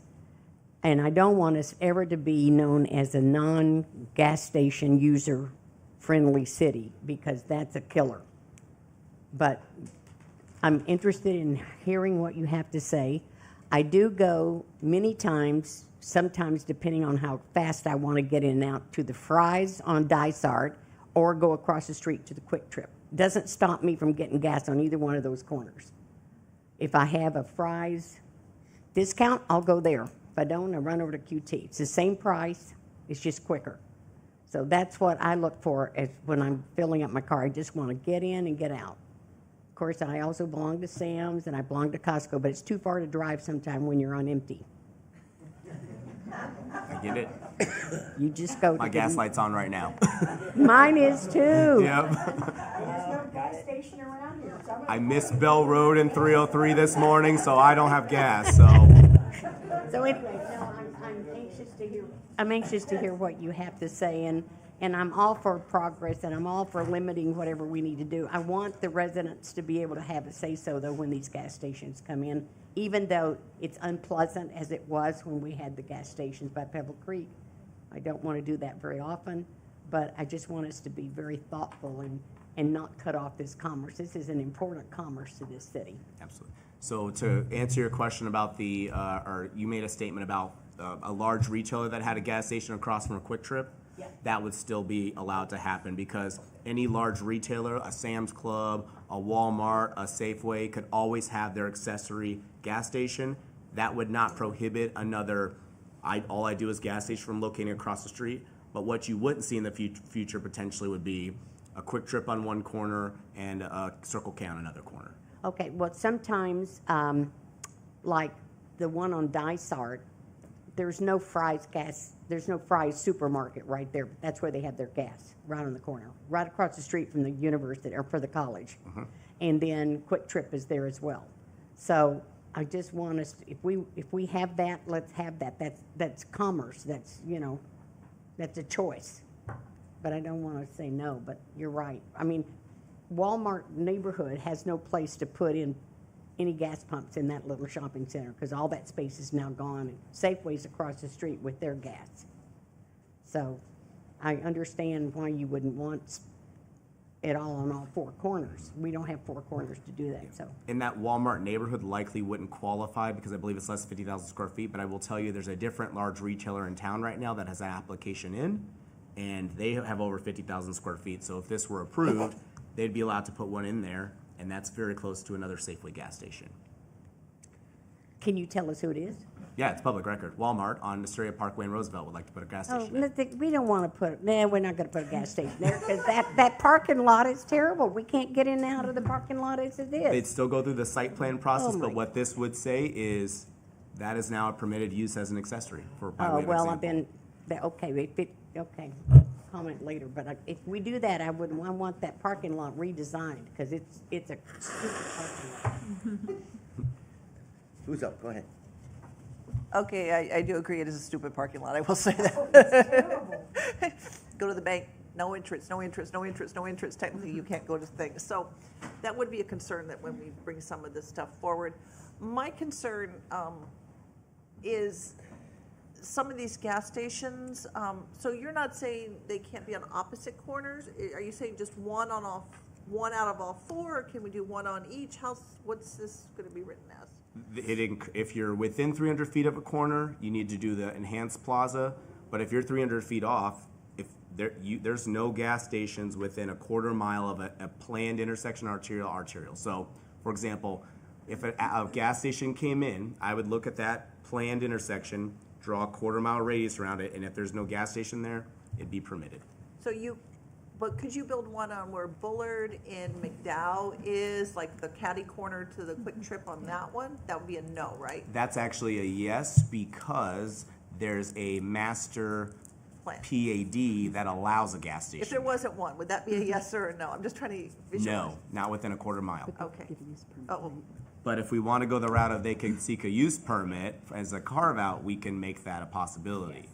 And I don't want us ever to be known as a non-gas station user-friendly city, because that's a killer. But I'm interested in hearing what you have to say. I do go many times, sometimes depending on how fast I want to get in and out, to the Fry's on Dysart or go across the street to the Quick Trip. Doesn't stop me from getting gas on either one of those corners. If I have a Fry's discount, I'll go there. If I don't, I run over to QT. It's the same price, it's just quicker. So that's what I look for as when I'm filling up my car. I just want to get in and get out. Of course, I also belong to Sam's and I belong to Costco, but it's too far to drive sometime when you're on empty. I get it. You just go to My gas light's on right now. Mine is too. Yep. There's no gas station around here. I missed Bell Road in 303 this morning, so I don't have gas, so. So anyway, no, I'm anxious to hear what you have to say, and I'm all for progress, and I'm all for limiting whatever we need to do. I want the residents to be able to have a say-so, though, when these gas stations come in, even though it's unpleasant as it was when we had the gas stations by Pebble Creek. I don't want to do that very often, but I just want us to be very thoughtful and not cut off this commerce. This is an important commerce to this city. Absolutely. So to answer your question about or you made a statement about a large retailer that had a gas station across from a Quick Trip. Yeah. That would still be allowed to happen, because any large retailer, a Sam's Club, a Walmart, a Safeway, could always have their accessory gas station. That would not prohibit another, all I do is gas station from locating across the street. But what you wouldn't see in the future potentially would be a Quick Trip on one corner and a Circle K on another corner. Okay, well, sometimes, like the one on Dysart, there's no Fry's supermarket right there. That's where they have their gas, right on the corner, right across the street from the university, or for the college. And then Quick Trip is there as well. So I just want us, if we have that, let's have that. That's commerce, that's a choice. But I don't want to say no, but you're right. I mean, Walmart neighborhood has no place to put in any gas pumps in that little shopping center, because all that space is now gone. Safeway's across the street with their gas. So I understand why you wouldn't want it all on all four corners. We don't have four corners to do that, so. And that Walmart neighborhood likely wouldn't qualify, because I believe it's less than 50,000 square feet, but I will tell you there's a different large retailer in town right now that has an application in, and they have over 50,000 square feet. So if this were approved, they'd be allowed to put one in there, and that's very close to another Safeway gas station. Can you tell us who it is? Yeah, it's public record. Walmart on Astoria Parkway in Roosevelt would like to put a gas station in. We don't want to we're not going to put a gas station there, because that parking lot is terrible. We can't get in and out of the parking lot as it is. They'd still go through the site plan process, Oh, my but what this would say is that is now a permitted use as an accessory, for by Oh, way of well, example. okay, comment later, but if we do that, I want that parking lot redesigned, because it's a stupid parking lot. Who's up? Go ahead. Okay, I do agree it is a stupid parking lot, I will say that. Go to the bank, no interest, no interest, no interest, no interest. Technically, you can't go to things. So that would be a concern that when we bring some of this stuff forward. My concern is some of these gas stations, so you're not saying they can't be on opposite corners? Are you saying just one out of all four, or can we do one on each? What's this going to be written as? If you're within 300 feet of a corner, you need to do the enhanced plaza. But if you're 300 feet off, there's no gas stations within a quarter mile of a planned intersection, arterial. So, for example, if a gas station came in, I would look at that planned intersection, draw a quarter mile radius around it, and if there's no gas station there, it'd be permitted. But could you build one on where Bullard and McDowell is, like the catty corner to the Quick Trip on that one? That would be a no, right? That's actually a yes, because there's a master plan? PAD that allows a gas If there station. wasn't one, would that be a yes or a no? I'm just trying to visualize. No, not within a quarter mile. Okay. Oh, But if we want to go the route of they can seek a use permit as a carve-out, we can make that a possibility.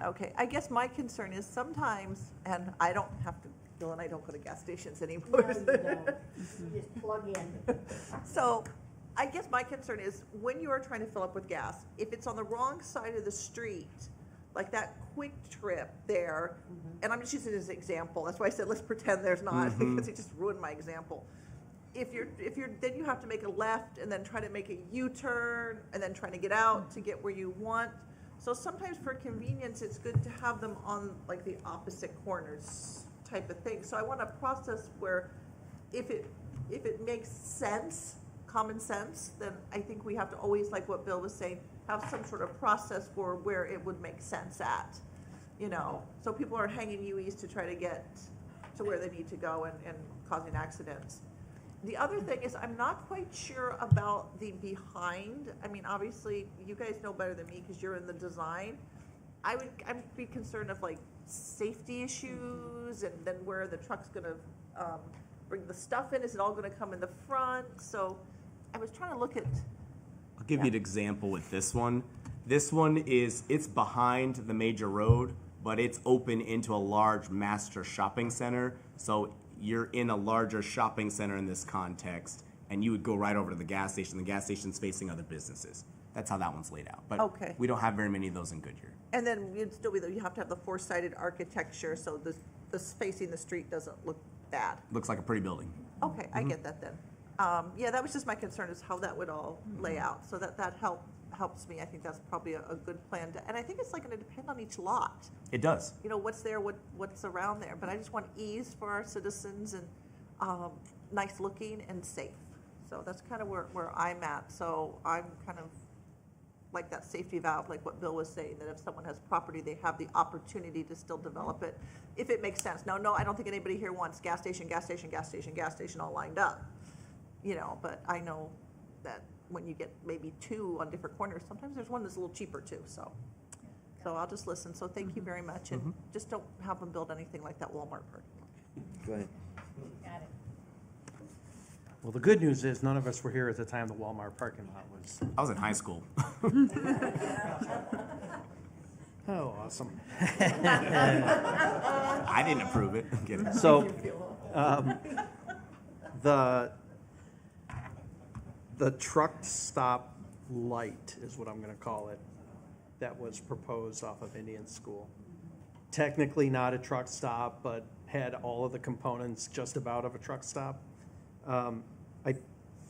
okay. I guess my concern is sometimes, and I don't have to, Bill and I don't go to gas stations anymore. You just plug in. So I guess my concern is when you are trying to fill up with gas, if it's on the wrong side of the street, like that Quick Trip there, and I'm just using it as an example. That's why I said let's pretend there's not, because it just ruined my example. If you're, then you have to make a left and then try to make a U-turn and then trying to get out to get where you want. So sometimes for convenience, it's good to have them on like the opposite corners type of thing. So I want a process where if it makes sense, common sense, then I think we have to always, like what Bill was saying, have some sort of process for where it would make sense at, you know? So people aren't hanging UEs to try to get to where they need to go and causing accidents. The other thing is I'm not quite sure about the behind. I mean, obviously, you guys know better than me because you're in the design. I'd be concerned of like safety issues and then where the truck's gonna bring the stuff in. Is it all gonna come in the front? So I was trying to look at, I'll give you an example with this one. This one it's behind the major road, but it's open into a large master shopping center. So you're in a larger shopping center in this context, and you would go right over to the gas station. The gas station's facing other businesses. That's how that one's laid out. But Okay. we don't have very many of those in Goodyear. and then you'd still be, you have to have the four-sided architecture so the facing the street doesn't look bad. Looks like a pretty building. Okay, I get that then. Yeah, that was just my concern is how that would all lay out. So that helps me. I think that's probably a good plan. And I think it's like going to depend on each lot. It does. You know, what's there, what's around there. But I just want ease for our citizens and nice looking and safe. So that's kind of where I'm at. So I'm kind of like that safety valve, like what Bill was saying, that if someone has property, they have the opportunity to still develop it, if it makes sense. Now, no, I don't think anybody here wants gas station, gas station, gas station, gas station all lined up. You know, but I know that when you get maybe two on different corners, sometimes there's one that's a little cheaper too, so I'll just listen. So thank you very much, and just don't have them build anything like that Walmart parking lot. Go ahead. Well, the good news is none of us were here at the time the Walmart parking lot was. I was in high school. Oh, awesome. I didn't approve it. I'm kidding. So, the truck stop light is what I'm gonna call it, that was proposed off of Indian School. Technically not a truck stop, but had all of the components just about of a truck stop.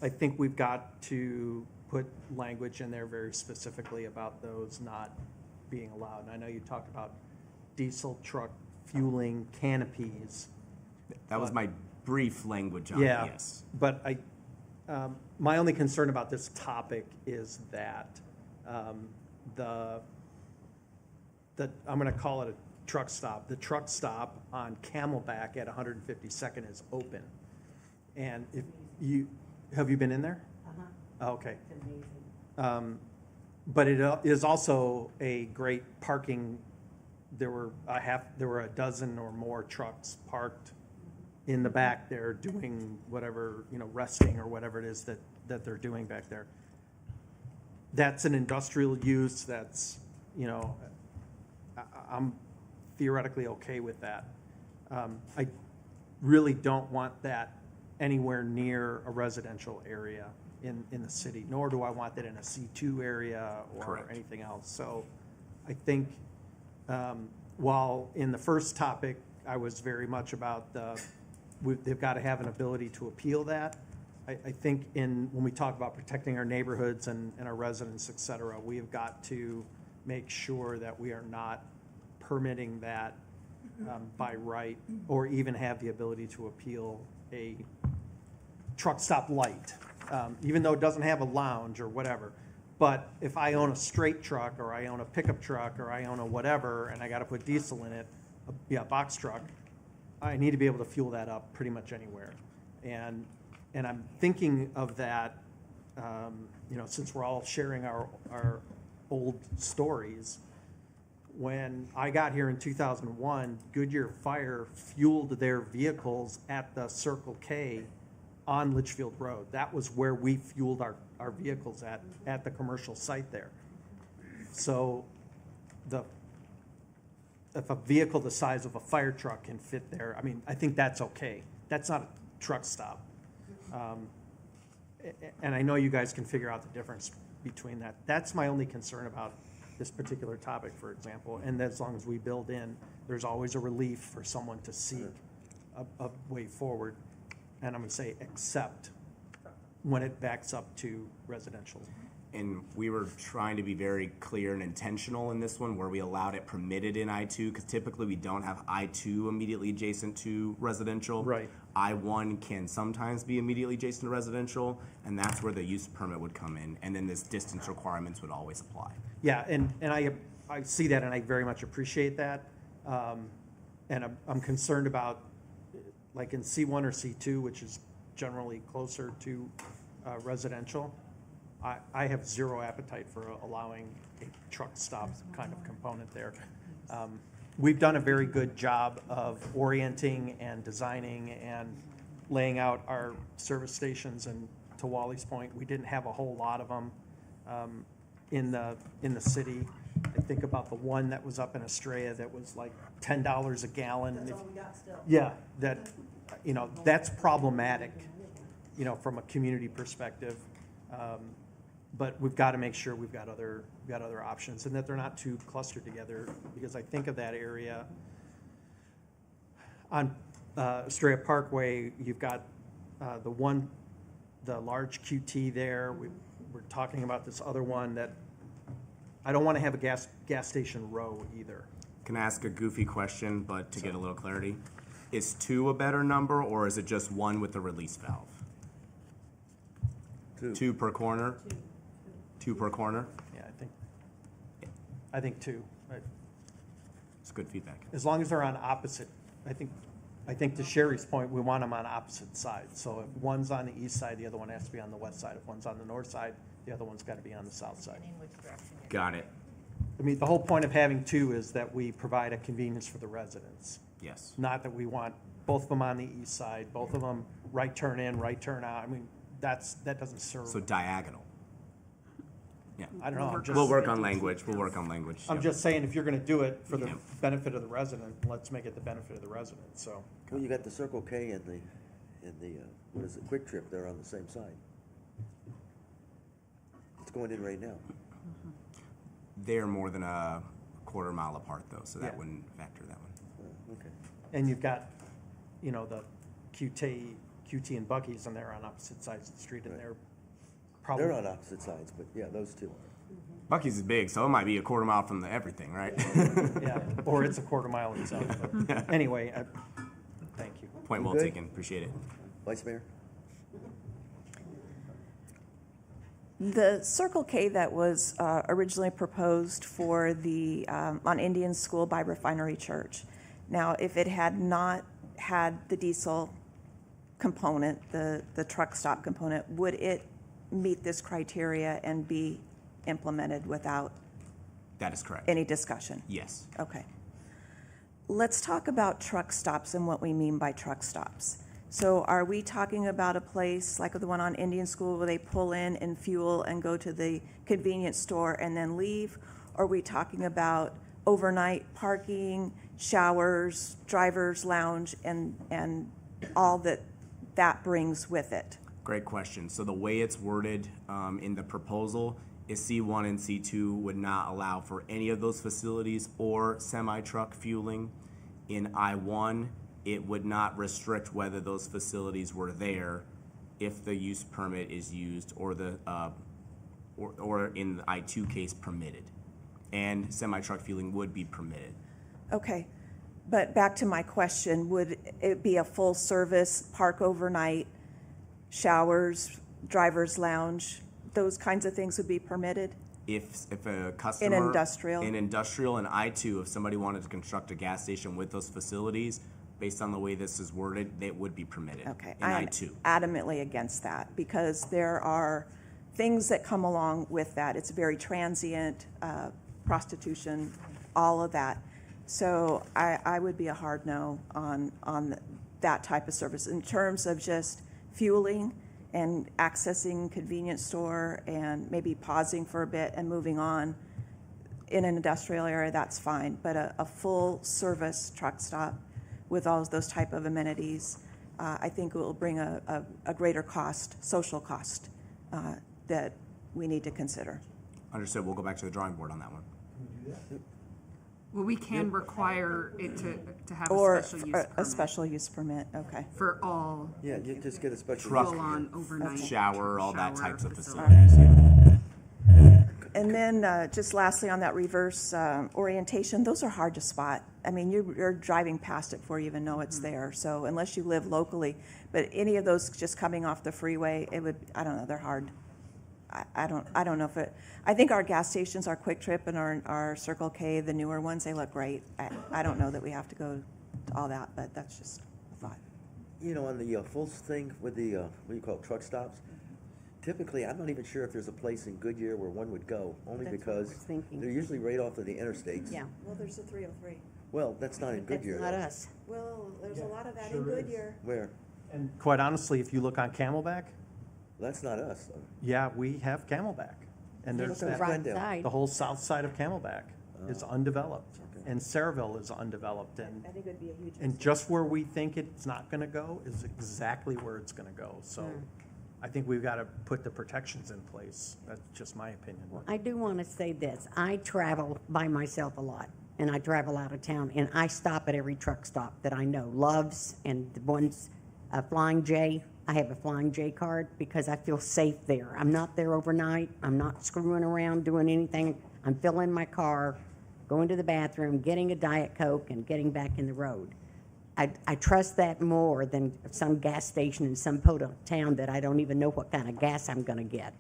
I think we've got to put language in there very specifically about those not being allowed. And I know you talked about diesel truck fueling canopies. That was my brief language on it, Yeah, yes. but my only concern about this topic is that I'm gonna call it a truck stop. The truck stop on Camelback at 152nd is open. And if have you been in there? Uh-huh. Okay. It's amazing. But it is also a great parking. There were a dozen or more trucks parked in the back there doing whatever, resting or whatever it is that they're doing back there. That's an industrial use. That's, I'm theoretically okay with that. I really don't want that anywhere near a residential area in the city, nor do I want that in a C2 area or Correct. anything else. So I think while in the first topic, I was very much about they've got to have an ability to appeal that. I think when we talk about protecting our neighborhoods and our residents, et cetera, we have got to make sure that we are not permitting that by right, or even have the ability to appeal a truck stop light, even though it doesn't have a lounge or whatever. But if I own a straight truck, or I own a pickup truck, or I own a whatever, and I got to put diesel in it, a box truck, I need to be able to fuel that up pretty much anywhere. And I'm thinking of that, since we're all sharing our old stories, When I got here in 2001, Goodyear Fire fueled their vehicles at the Circle K on Litchfield Road. That was where we fueled our vehicles at the commercial site there. So if a vehicle the size of a fire truck can fit there, I mean, I think that's okay. That's not a truck stop. And I know you guys can figure out the difference between that. That's my only concern about this particular topic, for example. And as long as we build in, there's always a relief for someone to seek a way forward. And I'm gonna say except when it backs up to residential. And we were trying to be very clear and intentional in this one where we allowed it permitted in I-2, because typically we don't have I-2 immediately adjacent to residential. Right. I-1 can sometimes be immediately adjacent to residential, and that's where the use permit would come in, and then this distance requirements would always apply. Yeah, and I see that, and I very much appreciate that. And I'm concerned about, like in C1 or C2, which is generally closer to residential, I have zero appetite for allowing a truck stop kind of component there. We've done a very good job of orienting and designing and laying out our service stations, and to Wally's point, we didn't have a whole lot of them in the city. I think about the one that was up in Estrella that was like $10 a gallon. That's all we got still. Yeah, that's problematic, from a community perspective. But we've got to make sure we've got other options, and that they're not too clustered together, because I think of that area on Estrella Parkway. You've got the large QT there. We're talking about this other one that I don't want to have a gas station row either. Can I ask a goofy question, but to get a little clarity? Is 2 a better number, or is it just 1 with the release valve? 2 per corner? 2 per corner? Yeah, I think 2. It's good feedback. As long as they're on opposite, I think to Sherry's point, we want them on opposite sides. So if one's on the east side, the other one has to be on the west side. If one's on the north side, the other one's got to be on the south side. Got it. I mean, the whole point of having 2 is that we provide a convenience for the residents. Yes. Not that we want both of them on the east side, both of them right turn in, right turn out. I mean, that doesn't serve. So diagonal. Yeah. I don't know. We'll work on language. I'm just saying, if you're going to do it for the benefit of the resident, let's make it the benefit of the resident. So. Well, you got the Circle K and the what is it, Quick Trip, they're on the same side. It's going in right now. They're more than a quarter mile apart, though, so that wouldn't factor that one. Okay. And you've got, the QT and Buc-ee's, and they're on opposite sides of the street, and they're probably. They're on opposite sides, but yeah, those two are. Buc-ee's is big, so it might be a quarter mile from everything, right? Yeah, or it's a quarter mile itself. But anyway, thank you. Point well taken. Appreciate it. Vice Mayor? The Circle K that was originally proposed for the on Indian School by Refinery Church. Now, if it had not had the diesel component, the truck stop component, would it meet this criteria and be implemented without That is correct. any discussion? Yes. Okay. Let's talk about truck stops and what we mean by truck stops. So are we talking about a place like the one on Indian School where they pull in and fuel and go to the convenience store and then leave? Or are we talking about overnight parking, showers, driver's lounge, and all that brings with it? Great question. So the way it's worded in the proposal is C1 and C2 would not allow for any of those facilities or semi-truck fueling. In I1, it would not restrict whether those facilities were there if the use permit is used or or in the I2 case permitted. And semi-truck fueling would be permitted. Okay, but back to my question, would it be a full service, park overnight, showers, driver's lounge, those kinds of things would be permitted? If a customer In industrial? in industrial and I2, if somebody wanted to construct a gas station with those facilities, based on the way this is worded, they would be permitted. Okay, in I am I2. adamantly against that because there are things that come along with that. It's very transient, prostitution, all of that. So I would be a hard no on that type of service. In terms of just fueling and accessing convenience store and maybe pausing for a bit and moving on in an industrial area, that's fine. But a full service truck stop with all of those type of amenities, I think will bring a greater cost, social cost, that we need to consider. Understood. We'll go back to the drawing board on that one. Well, we can require it to have Or a special use a permit special use permit, okay. for all Yeah, you just get a special. Truck. full-on overnight. Shower, all that shower types of facilities. facilities. And then just lastly on that reverse orientation, those are hard to spot. I mean, you're driving past it before you even know it's there. So unless you live locally, but any of those just coming off the freeway, it would, I don't know, they're hard. I don't know if it, I think our gas stations, our Quick Trip and our Circle K, the newer ones, they look great. I don't know that we have to go to all that, but that's just a thought. You know, on the full thing with the, what do you call it, truck stops, typically, I'm not even sure if there's a place in Goodyear where one would go, only That's what because I was thinking. they're usually right off of the interstates. Yeah, Well, there's the 303. Well, that's not in that's Goodyear. not though. us. Well, there's a lot of that in Goodyear. Where? And quite honestly, if you look on Camelback, That's not us, though. yeah, we have Camelback. And there's Look on that, Right Glendale. side. the whole south side of Camelback is undeveloped. And Saraville is undeveloped. And I think it would be a huge. And just where we think it's not going to go is exactly where it's going to go. So I think we've got to put the protections in place. That's just my opinion. I do want to say this. I travel by myself a lot, and I travel out of town, and I stop at every truck stop that I know. Love's and the ones, Flying J. I have a Flying J card because I feel safe there. I'm not there overnight. I'm not screwing around doing anything. I'm filling my car, going to the bathroom, getting a Diet Coke, and getting back in the road. I trust that more than some gas station in some podunk town that I don't even know what kind of gas I'm going to get.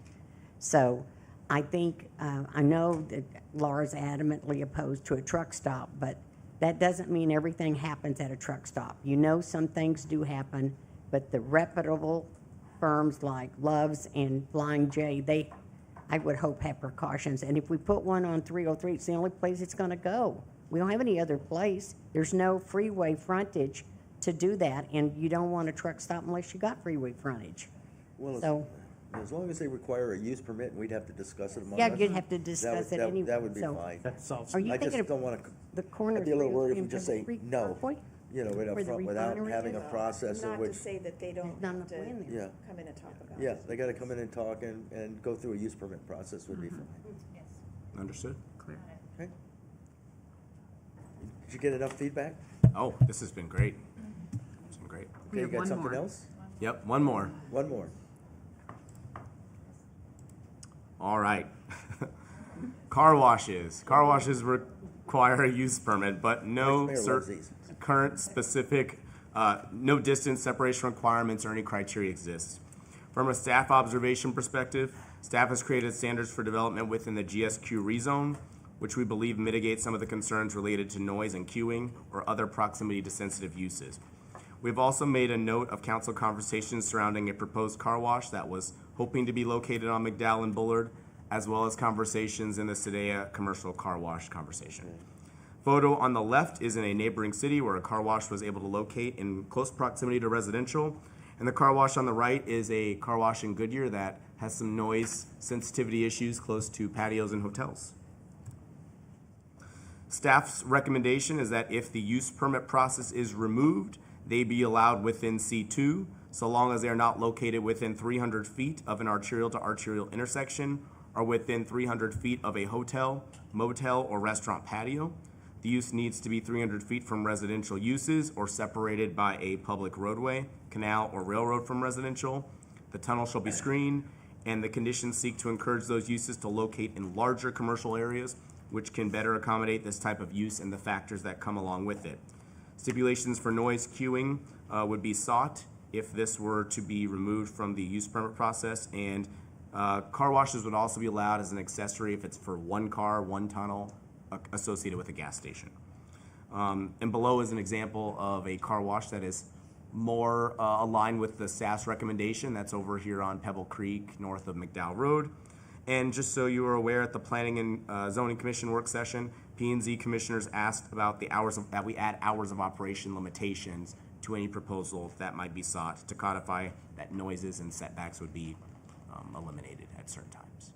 So I think, I know that Laura's adamantly opposed to a truck stop, but that doesn't mean everything happens at a truck stop. You know, some things do happen, but the reputable firms like Love's and Flying J, I would hope have precautions. And if we put one on 303, it's the only place it's going to go. We don't have any other place. There's no freeway frontage to do that, and you don't want a truck stop unless you got freeway frontage. Well, So, as long as they require a use permit, and we'd have to discuss it among yeah, us. you'd have to discuss it anyway. That would be So, fine. That solves. Are you I thinking just of don't want to, the corner I'd of be a little worried if 303 we just and say 3 no, Parkway? you know, right up Where the front without refinery having a is? process in which, that they don't Not enough land there. yeah, come in and talk about yeah, they gotta come in and talk and go through a use permit process would be fine. Understood. Clear. Okay? Did you get enough feedback? Oh, this has been great. It's been great. We Okay, you have got one something more. else? Yep, one more. One more. All right. Car washes. Car washes require a use permit, but no Vice Mayor loves these. current specific, no distance separation requirements or any criteria exist. From a staff observation perspective, staff has created standards for development within the GSQ rezone, which we believe mitigates some of the concerns related to noise and queuing or other proximity to sensitive uses. We've also made a note of council conversations surrounding a proposed car wash that was hoping to be located on McDowell and Bullard, as well as conversations in the Sedea commercial car wash conversation. Photo on the left is in a neighboring city where a car wash was able to locate in close proximity to residential. And the car wash on the right is a car wash in Goodyear that has some noise sensitivity issues close to patios and hotels. Staff's recommendation is that if the use permit process is removed, they be allowed within C2, so long as they are not located within 300 feet of an arterial to arterial intersection or within 300 feet of a hotel, motel, or restaurant patio. The use needs to be 300 feet from residential uses or separated by a public roadway, canal, or railroad from residential. The tunnel shall be screened, and the conditions seek to encourage those uses to locate in larger commercial areas, which can better accommodate this type of use and the factors that come along with it. Stipulations for noise queuing would be sought if this were to be removed from the use permit process, and car washes would also be allowed as an accessory if it's for one car, one tunnel associated with a gas station. And below is an example of a car wash that is more aligned with the staff's recommendation. That's over here on Pebble Creek, north of McDowell Road. And just so you are aware, at the Planning and Zoning Commission work session, P&Z commissioners asked about that we add hours of operation limitations to any proposal that might be sought to codify that noises and setbacks would be eliminated at certain times.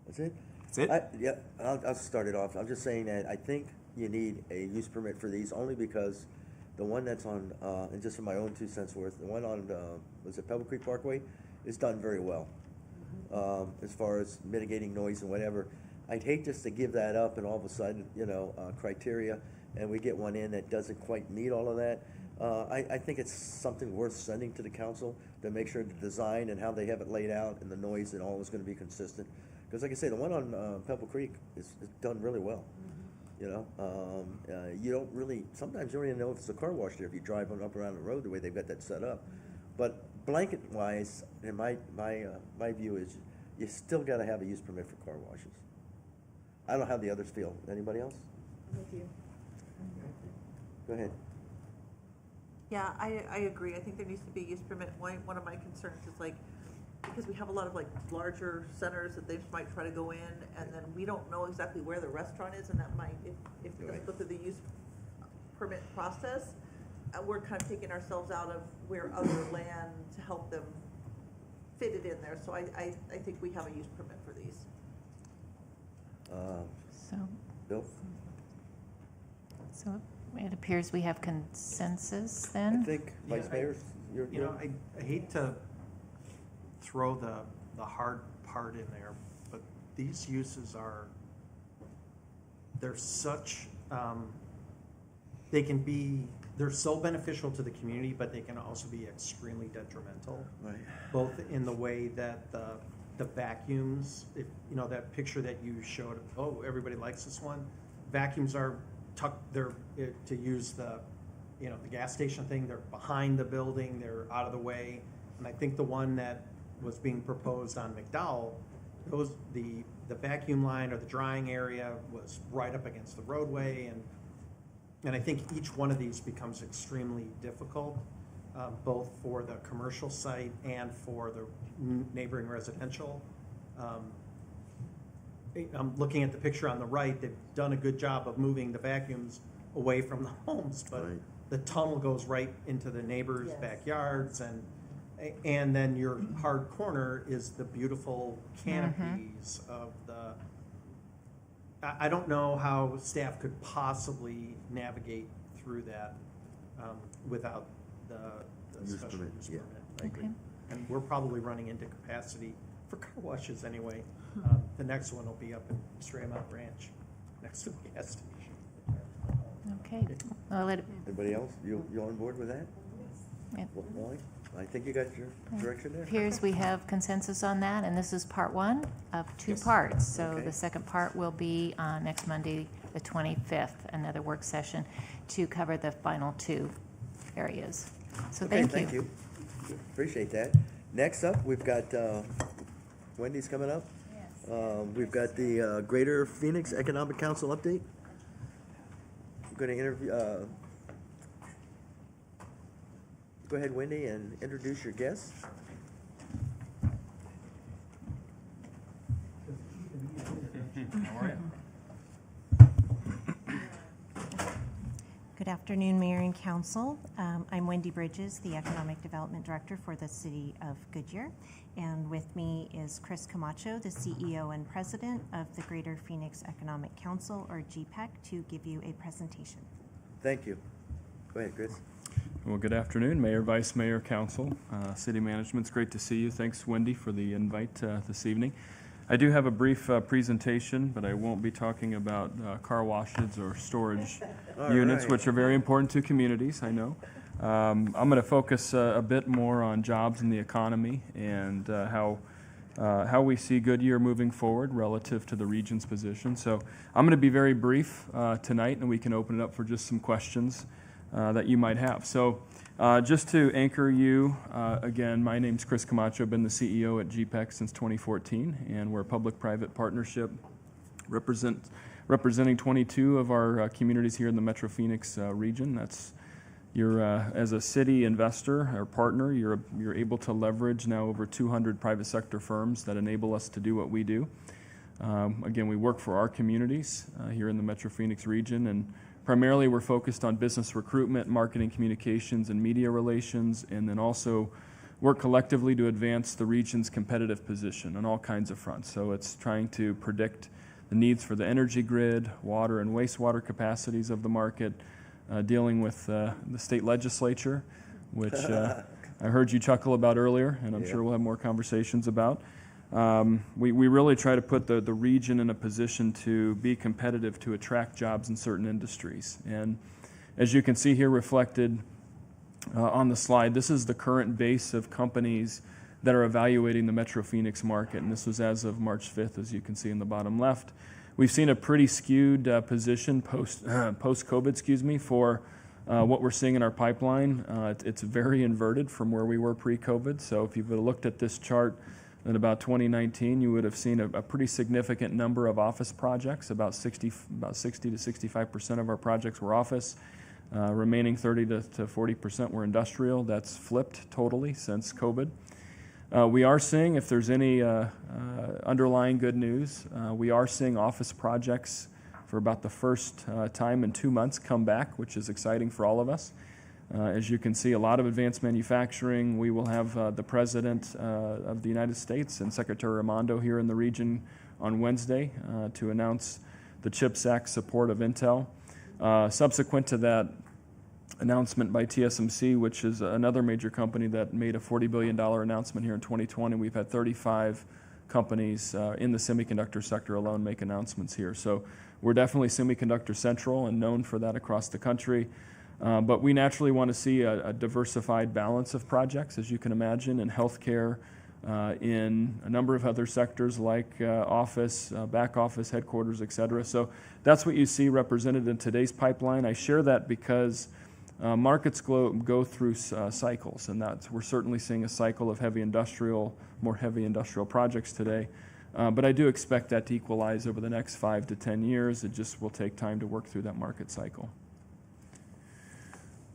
That's it? That's it? Yeah, I'll start it off. I'm just saying that I think you need a use permit for these only because the one that's on, and just for my own 2 cents worth, the one on, was it Pebble Creek Parkway, is done very well. As far as mitigating noise and whatever. I'd hate just to give that up and all of a sudden, criteria, and we get one in that doesn't quite meet all of that. I think it's something worth sending to the council to make sure the design and how they have it laid out and the noise and all is gonna be consistent. Because like I say, the one on Pebble Creek is done really well. You don't really, sometimes you don't even know if it's a car wash there if you drive up around the road the way they've got that set up. But blanket-wise, in my view is, you still gotta have a use permit for car washes. I don't know how the others feel. Anybody else? With you. Go ahead. Yeah, I agree. I think there needs to be a use permit. One of my concerns is like, because we have a lot of like larger centers that they might try to go in, and then we don't know exactly where the restaurant is, and that might, if it doesn't go through the use permit process, we're kind of taking ourselves out of where other land to help them fit it in there. So I think we have a use permit for these. Bill? So it appears we have consensus I then. think, Vice Mayor, you're. I hate to throw the hard part in there, but these uses they're such, they're so beneficial to the community, but they can also be extremely detrimental. Right. Both in the way that the vacuums, that picture that you showed, everybody likes this one. Vacuums are tucked, to use the gas station thing, they're behind the building, they're out of the way. And I think the one that was being proposed on McDowell, the vacuum line or the drying area was right up against the roadway, and I think each one of these becomes extremely difficult, both for the commercial site and for the neighboring residential. I'm looking at the picture on the right. They've done a good job of moving the vacuums away from the homes, but Right. the tunnel goes right into the neighbors' backyards, and then your hard corner is the beautiful canopies of the. I don't know how staff could possibly navigate through that without the Use special permit, use yeah. permit. I agree. Okay. And we're probably running into capacity for car washes anyway. The next one will be up in Straymont Ranch, next to the gas station. Okay. Well, Anybody else? You on board with that? it Wally? I think you got your direction there. appears we have consensus on that, and this is part one of two Yes. parts. So Okay. the second part will be next Monday, the 25th, another work session to cover the final two areas. So Okay, thank you. Appreciate that. Next up, we've got, Wendy's coming up. We've got the Greater Phoenix Economic Council update. I'm going to interview, go ahead, Wendy, and introduce your guests. Good afternoon, Mayor and Council. I'm Wendy Bridges, the Economic Development Director for the City of Goodyear. And with me is Chris Camacho, the CEO and President of the Greater Phoenix Economic Council, or GPEC, to give you a presentation. Thank you. Go ahead, Chris. Well, good afternoon, Mayor, Vice Mayor, Council, City Management. It's great to see you. Thanks, Wendy, for the invite this evening. I do have a brief presentation, but I won't be talking about car washes or storage units, right. which are very important to communities, I know. I'm going to focus a bit more on jobs and the economy and how we see Goodyear moving forward relative to the region's position. So I'm going to be very brief tonight, and we can open it up for just some questions that you might have. So just to anchor you, again, my name's Chris Camacho. I've been the CEO at GPEC since 2014, and we're a public-private partnership representing 22 of our communities here in the Metro Phoenix region. That's as a city investor or partner, you're able to leverage now over 200 private sector firms that enable us to do what we do. Again, we work for our communities here in the Metro Phoenix region, and primarily we're focused on business recruitment, marketing communications, and media relations, and then also work collectively to advance the region's competitive position on all kinds of fronts. So it's trying to predict the needs for the energy grid, water and wastewater capacities of the market, dealing with the state legislature, which I heard you chuckle about earlier, and I'm sure we'll have more conversations about. We really try to put the region in a position to be competitive to attract jobs in certain industries. And as you can see here reflected on the slide, this is the current base of companies that are evaluating the Metro Phoenix market, and this was as of March 5th, as you can see in the bottom left. We've seen a pretty skewed position post-COVID, for what we're seeing in our pipeline. It's very inverted from where we were pre-COVID. So if you would have looked at this chart in about 2019, you would have seen a pretty significant number of office projects. About 60 to 65% of our projects were office. Remaining 30 to 40% were industrial. That's flipped totally since COVID. We are seeing, if there's any underlying good news, we are seeing office projects for about the first time in 2 months come back, which is exciting for all of us. As you can see, a lot of advanced manufacturing. We will have the President of the United States and Secretary Raimondo here in the region on Wednesday to announce the CHIPS Act support of Intel. Subsequent to that announcement by TSMC, which is another major company that made a $40 billion announcement here in 2020, we've had 35 companies in the semiconductor sector alone make announcements here. So we're definitely semiconductor central and known for that across the country. But we naturally want to see a diversified balance of projects, as you can imagine, in healthcare, in a number of other sectors like office, back office, headquarters, et cetera. So that's what you see represented in today's pipeline. I share that because markets go through cycles, and we're certainly seeing a cycle of more heavy industrial projects today. But I do expect that to equalize over the next 5 to 10 years. It just will take time to work through that market cycle.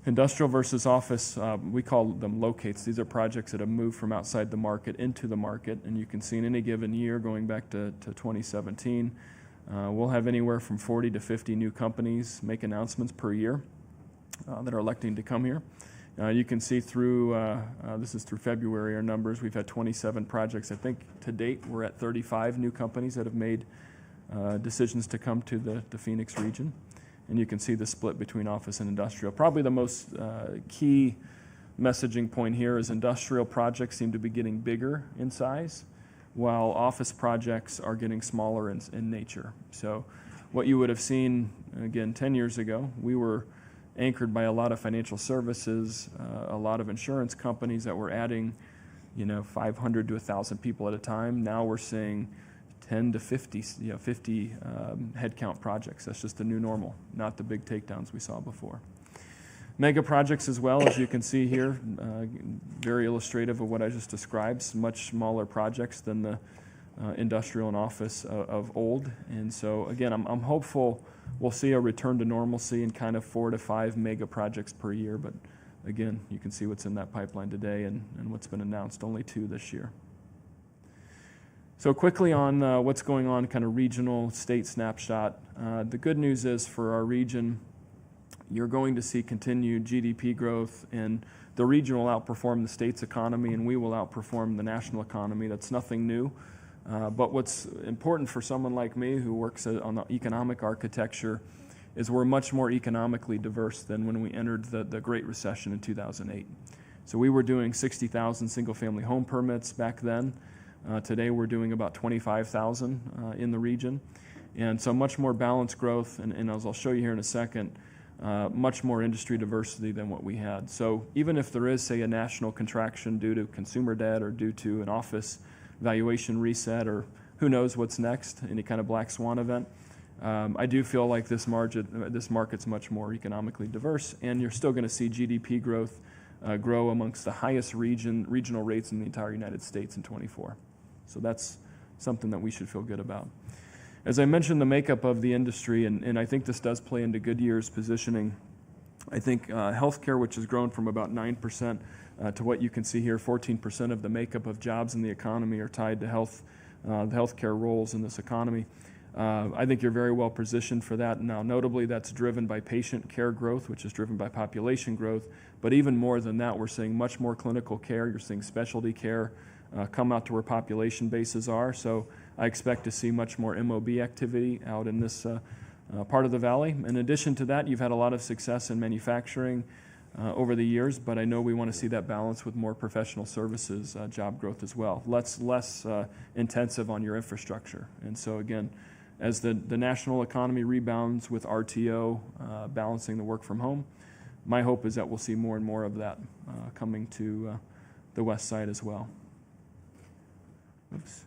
Industrial versus office, we call them locates. These are projects that have moved from outside the market into the market, and you can see in any given year, going back to 2017, we'll have anywhere from 40 to 50 new companies make announcements per year that are electing to come here. You can see through, this is through February, our numbers. We've had 27 projects. I think to date, we're at 35 new companies that have made decisions to come to the Phoenix region. And you can see the split between office and industrial. Probably the most key messaging point here is industrial projects seem to be getting bigger in size, while office projects are getting smaller in nature. So what you would have seen, again, 10 years ago, we were anchored by a lot of financial services, a lot of insurance companies that were adding 500 to 1,000 people at a time. Now we're seeing 10 to 50 headcount projects. That's just the new normal, not the big takedowns we saw before. Mega projects as well, as you can see here, very illustrative of what I just described, much smaller projects than the industrial and office of old. And so again, I'm hopeful we'll see a return to normalcy in kind of 4 to 5 mega projects per year. But again, you can see what's in that pipeline today and what's been announced, only 2 this year. So quickly on what's going on, kind of regional state snapshot. The good news is for our region, you're going to see continued GDP growth, and the region will outperform the state's economy, and we will outperform the national economy. That's nothing new. But what's important for someone like me who works on the economic architecture is we're much more economically diverse than when we entered the Great Recession in 2008. So we were doing 60,000 single-family home permits back then. Today we're doing about 25,000 in the region. And so much more balanced growth, and as I'll show you here in a second, much more industry diversity than what we had. So even if there is, say, a national contraction due to consumer debt or due to an office valuation reset or who knows what's next, any kind of black swan event, I do feel like this market's much more economically diverse, and you're still going to see GDP growth grow amongst the highest regional rates in the entire United States in '24. So that's something that we should feel good about. As I mentioned, the makeup of the industry, and I think this does play into Goodyear's positioning. I think healthcare, which has grown from about 9% to what you can see here, 14% of the makeup of jobs in the economy are tied to health the healthcare roles in this economy. I think you're very well positioned for that. Now, notably, that's driven by patient care growth, which is driven by population growth. But even more than that, we're seeing much more clinical care. You're seeing specialty care come out to where population bases are. So I expect to see much more MOB activity out in this part of the valley. In addition to that, you've had a lot of success in manufacturing over the years, but I know we want to see that balance with more professional services job growth as well. Less intensive on your infrastructure. And so again, as the national economy rebounds with RTO balancing the work from home, my hope is that we'll see more and more of that coming to the west side as well. Oops.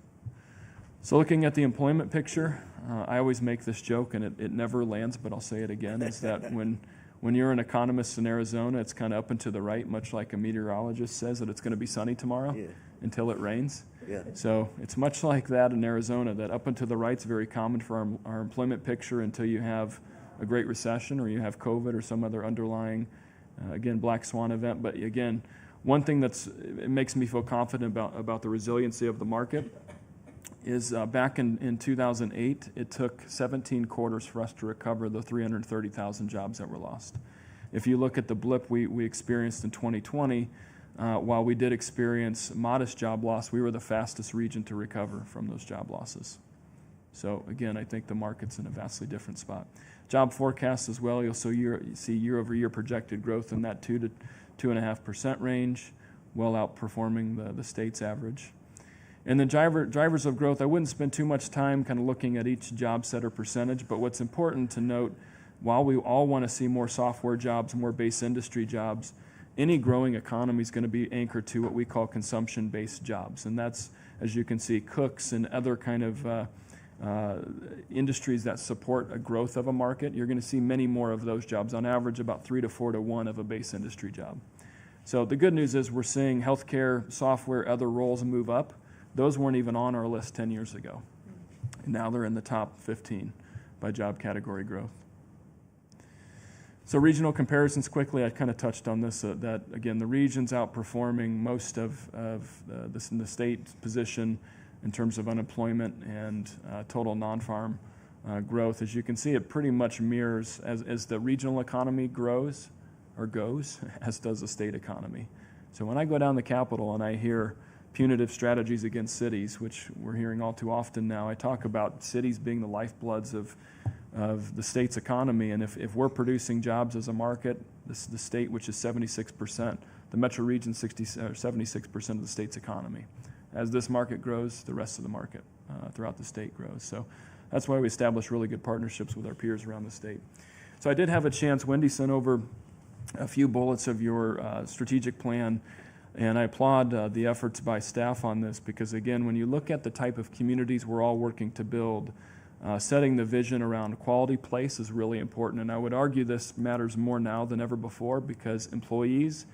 So looking at the employment picture, I always make this joke, and it never lands, but I'll say it again, is that when you're an economist in Arizona, it's kind of up and to the right, much like a meteorologist says that it's going to be sunny tomorrow until it rains. Yeah. So it's much like that in Arizona, that up and to the right is very common for our employment picture until you have a great recession or you have COVID or some other underlying, again, black swan event. But again, one thing it makes me feel confident about the resiliency of the market is back in 2008, it took 17 quarters for us to recover the 330,000 jobs that were lost. If you look at the blip we experienced in 2020, while we did experience modest job loss, we were the fastest region to recover from those job losses. So again, I think the market's in a vastly different spot. Job forecasts as well, you'll see year-over-year projected growth in that 2 to 2.5% range, well outperforming the state's average. And the drivers of growth, I wouldn't spend too much time kind of looking at each job set or percentage, but what's important to note, while we all want to see more software jobs, more base industry jobs, any growing economy is going to be anchored to what we call consumption-based jobs. And that's, as you can see, cooks and other kind of industries that support a growth of a market. You're going to see many more of those jobs, on average about 3 to 4 to 1 of a base industry job. So the good news is we're seeing healthcare, software, other roles move up. Those weren't even on our list 10 years ago. And now they're in the top 15 by job category growth. So regional comparisons quickly, I kind of touched on this, that again, the region's outperforming most of the state's position in terms of unemployment and total non-farm growth. As you can see, it pretty much mirrors as the regional economy grows or goes, as does the state economy. So when I go down the Capitol and I hear punitive strategies against cities, which we're hearing all too often now, I talk about cities being the lifebloods of the state's economy, and if we're producing jobs as a market, the state, which is 76%, the metro region 76% of the state's economy. As this market grows, the rest of the market throughout the state grows. So that's why we establish really good partnerships with our peers around the state. So I did have a chance, Wendy sent over a few bullets of your strategic plan, and I applaud the efforts by staff on this, because again, when you look at the type of communities we're all working to build, setting the vision around quality place is really important. And I would argue this matters more now than ever before, because employees,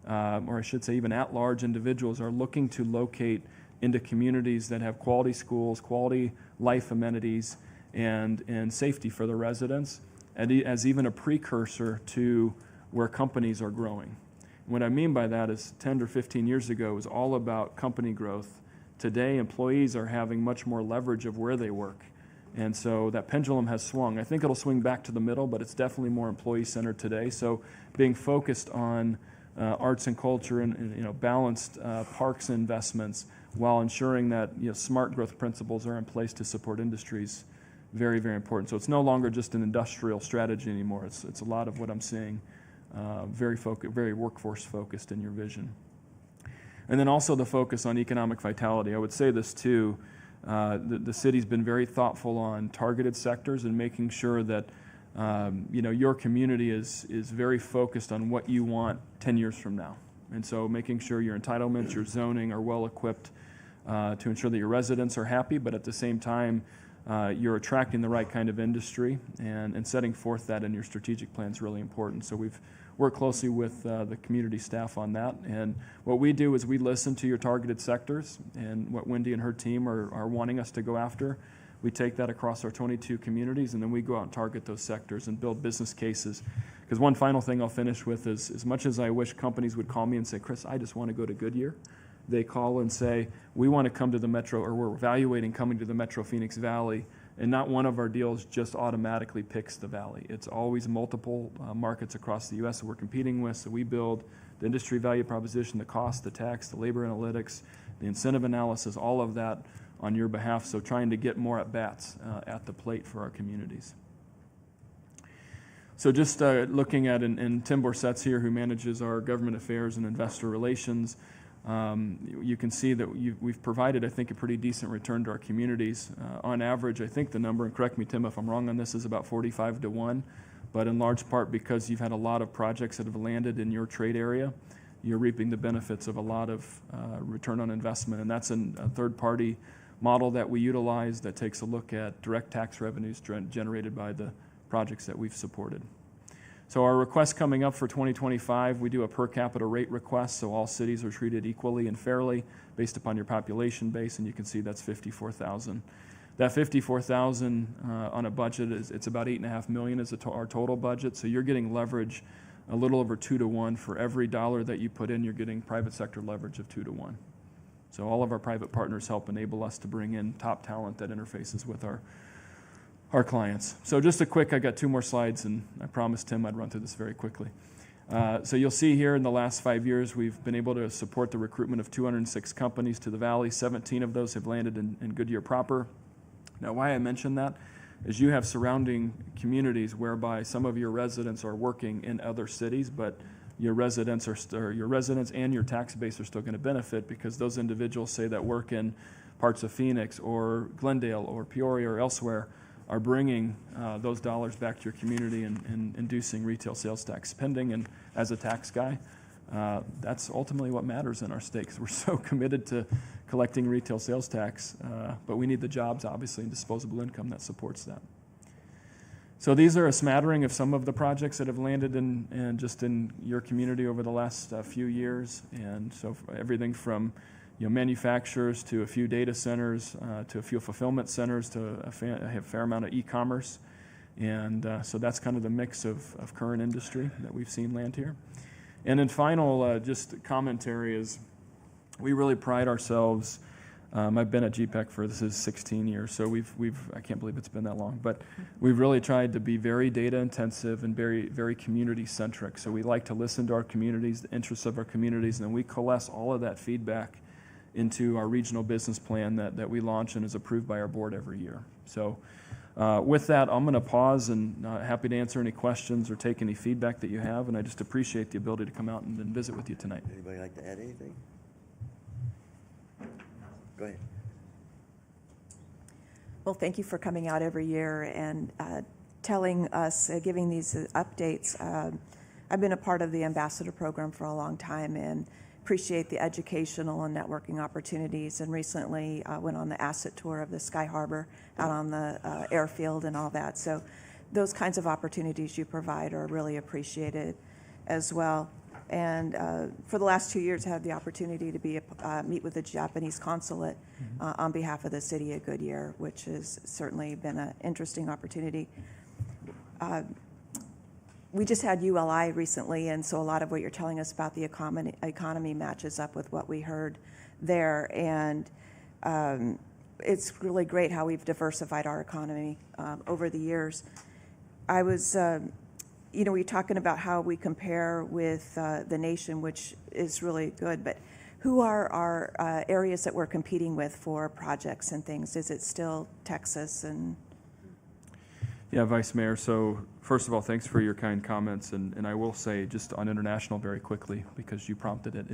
or I should say even at-large individuals, are looking to locate into communities that have quality schools, quality life amenities, and safety for the residents, as even a precursor to where companies are growing. What I mean by that is 10 or 15 years ago, it was all about company growth. Today, employees are having much more leverage of where they work. And so that pendulum has swung. I think it'll swing back to the middle, but it's definitely more employee-centered today. So being focused on arts and culture and balanced parks investments while ensuring that smart growth principles are in place to support industries, very, very important. So it's no longer just an industrial strategy anymore. It's a lot of what I'm seeing, very workforce focused in your vision. And then also the focus on economic vitality. I would say this too. The city's been very thoughtful on targeted sectors and making sure that your community is very focused on what you want 10 years from now. And so making sure your entitlements, your zoning are well equipped to ensure that your residents are happy, but at the same time you're attracting the right kind of industry, and setting forth that in your strategic plan is really important. So we've worked closely with the community staff on that. And what we do is we listen to your targeted sectors and what Wendy and her team are wanting us to go after. We take that across our 22 communities, and then we go out and target those sectors and build business cases. Because one final thing I'll finish with is, as much as I wish companies would call me and say, Chris, I just want to go to Goodyear, they call and say, we want to come to the Metro, or we're evaluating coming to the Metro Phoenix Valley, and not one of our deals just automatically picks the Valley. It's always multiple markets across the U.S. that we're competing with, so we build the industry value proposition, the cost, the tax, the labor analytics, the incentive analysis, all of that on your behalf, so trying to get more at-bats at the plate for our communities. So just looking at, and Tim Borset's here, who manages our government affairs and investor relations, you can see that we've provided, I think, a pretty decent return to our communities. On average, I think the number, and correct me, Tim, if I'm wrong on this, is about 45 to 1, but in large part because you've had a lot of projects that have landed in your trade area, you're reaping the benefits of a lot of return on investment, and that's a third-party model that we utilize that takes a look at direct tax revenues generated by the projects that we've supported. So our request coming up for 2025, we do a per capita rate request, so all cities are treated equally and fairly based upon your population base, and you can see that's $54,000. That $54,000 on a budget it's about $8.5 million is our total budget, so you're getting leverage a little over 2 to 1 for every dollar that you put in. You're getting private sector leverage of 2 to 1. So all of our private partners help enable us to bring in top talent that interfaces with our clients. So just a quick, I got 2 more slides, and I promised Tim I'd run through this very quickly. So you'll see here in the last 5 years, we've been able to support the recruitment of 206 companies to the Valley. 17 of those have landed in Goodyear proper. Now, why I mention that is you have surrounding communities whereby some of your residents are working in other cities, but your residents and your tax base are still going to benefit because those individuals, say, that work in parts of Phoenix or Glendale or Peoria or elsewhere, are bringing those dollars back to your community and inducing retail sales tax spending. And as a tax guy, that's ultimately what matters in our state, because we're so committed to collecting retail sales tax, but we need the jobs, obviously, and disposable income that supports that. So these are a smattering of some of the projects that have landed in just in your community over the last few years, and so everything from manufacturers to a few data centers to a few fulfillment centers to a fair amount of e-commerce, and so that's kind of the mix of current industry that we've seen land here. And then final just commentary is we really pride ourselves. I've been at GPEC for, this is 16 years, so I can't believe it's been that long, but we've really tried to be very data intensive and very, very community centric. So we like to listen to our communities, the interests of our communities, and then we coalesce all of that feedback into our regional business plan that we launch and is approved by our board every year. So with that, I'm going to pause and happy to answer any questions or take any feedback that you have, and I just appreciate the ability to come out and visit with you tonight. Anybody like to add anything? Go ahead. Well, thank you for coming out every year and telling us, giving these updates. I've been a part of the ambassador program for a long time and appreciate the educational and networking opportunities, and recently went on the asset tour of the Sky Harbor out on the airfield and all that. So those kinds of opportunities you provide are really appreciated as well. And for the last 2 years, I had the opportunity to meet with the Japanese consulate on behalf of the city of Goodyear, which has certainly been an interesting opportunity. We just had ULI recently, and so a lot of what you're telling us about the economy matches up with what we heard there. And it's really great how we've diversified our economy over the years. I was, we're talking about how we compare with the nation, which is really good, but who are our areas that we're competing with for projects and things? Is it still Texas and... Yeah, Vice Mayor. So first of all, thanks for your kind comments. And I will say, just on international very quickly, because you prompted it,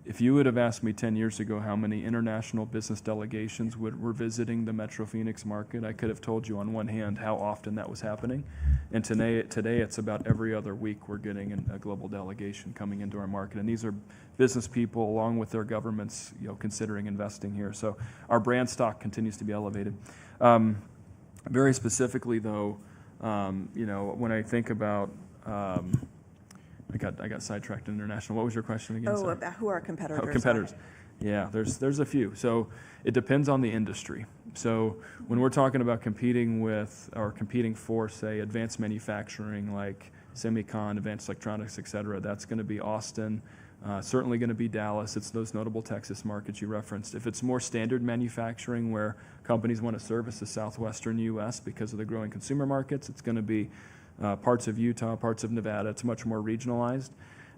if you would have asked me 10 years ago how many international business delegations were visiting the Metro Phoenix market, I could have told you on one hand how often that was happening. And today it's about every other week we're getting a global delegation coming into our market. And these are business people along with their governments, considering investing here. So our brand stock continues to be elevated. Very specifically, though, when I think about, I got sidetracked in international. What was your question again? Oh, about who our competitors are. Competitors. Yeah, there's a few. So it depends on the industry. So when we're talking about competing with or competing for, say, advanced manufacturing like semicon, advanced electronics, et cetera, that's going to be Austin, Certainly going to be Dallas. It's those notable Texas markets you referenced. If it's more standard manufacturing where companies want to service the southwestern U.S. because of the growing consumer markets, it's going to be parts of Utah, parts of Nevada. It's much more regionalized.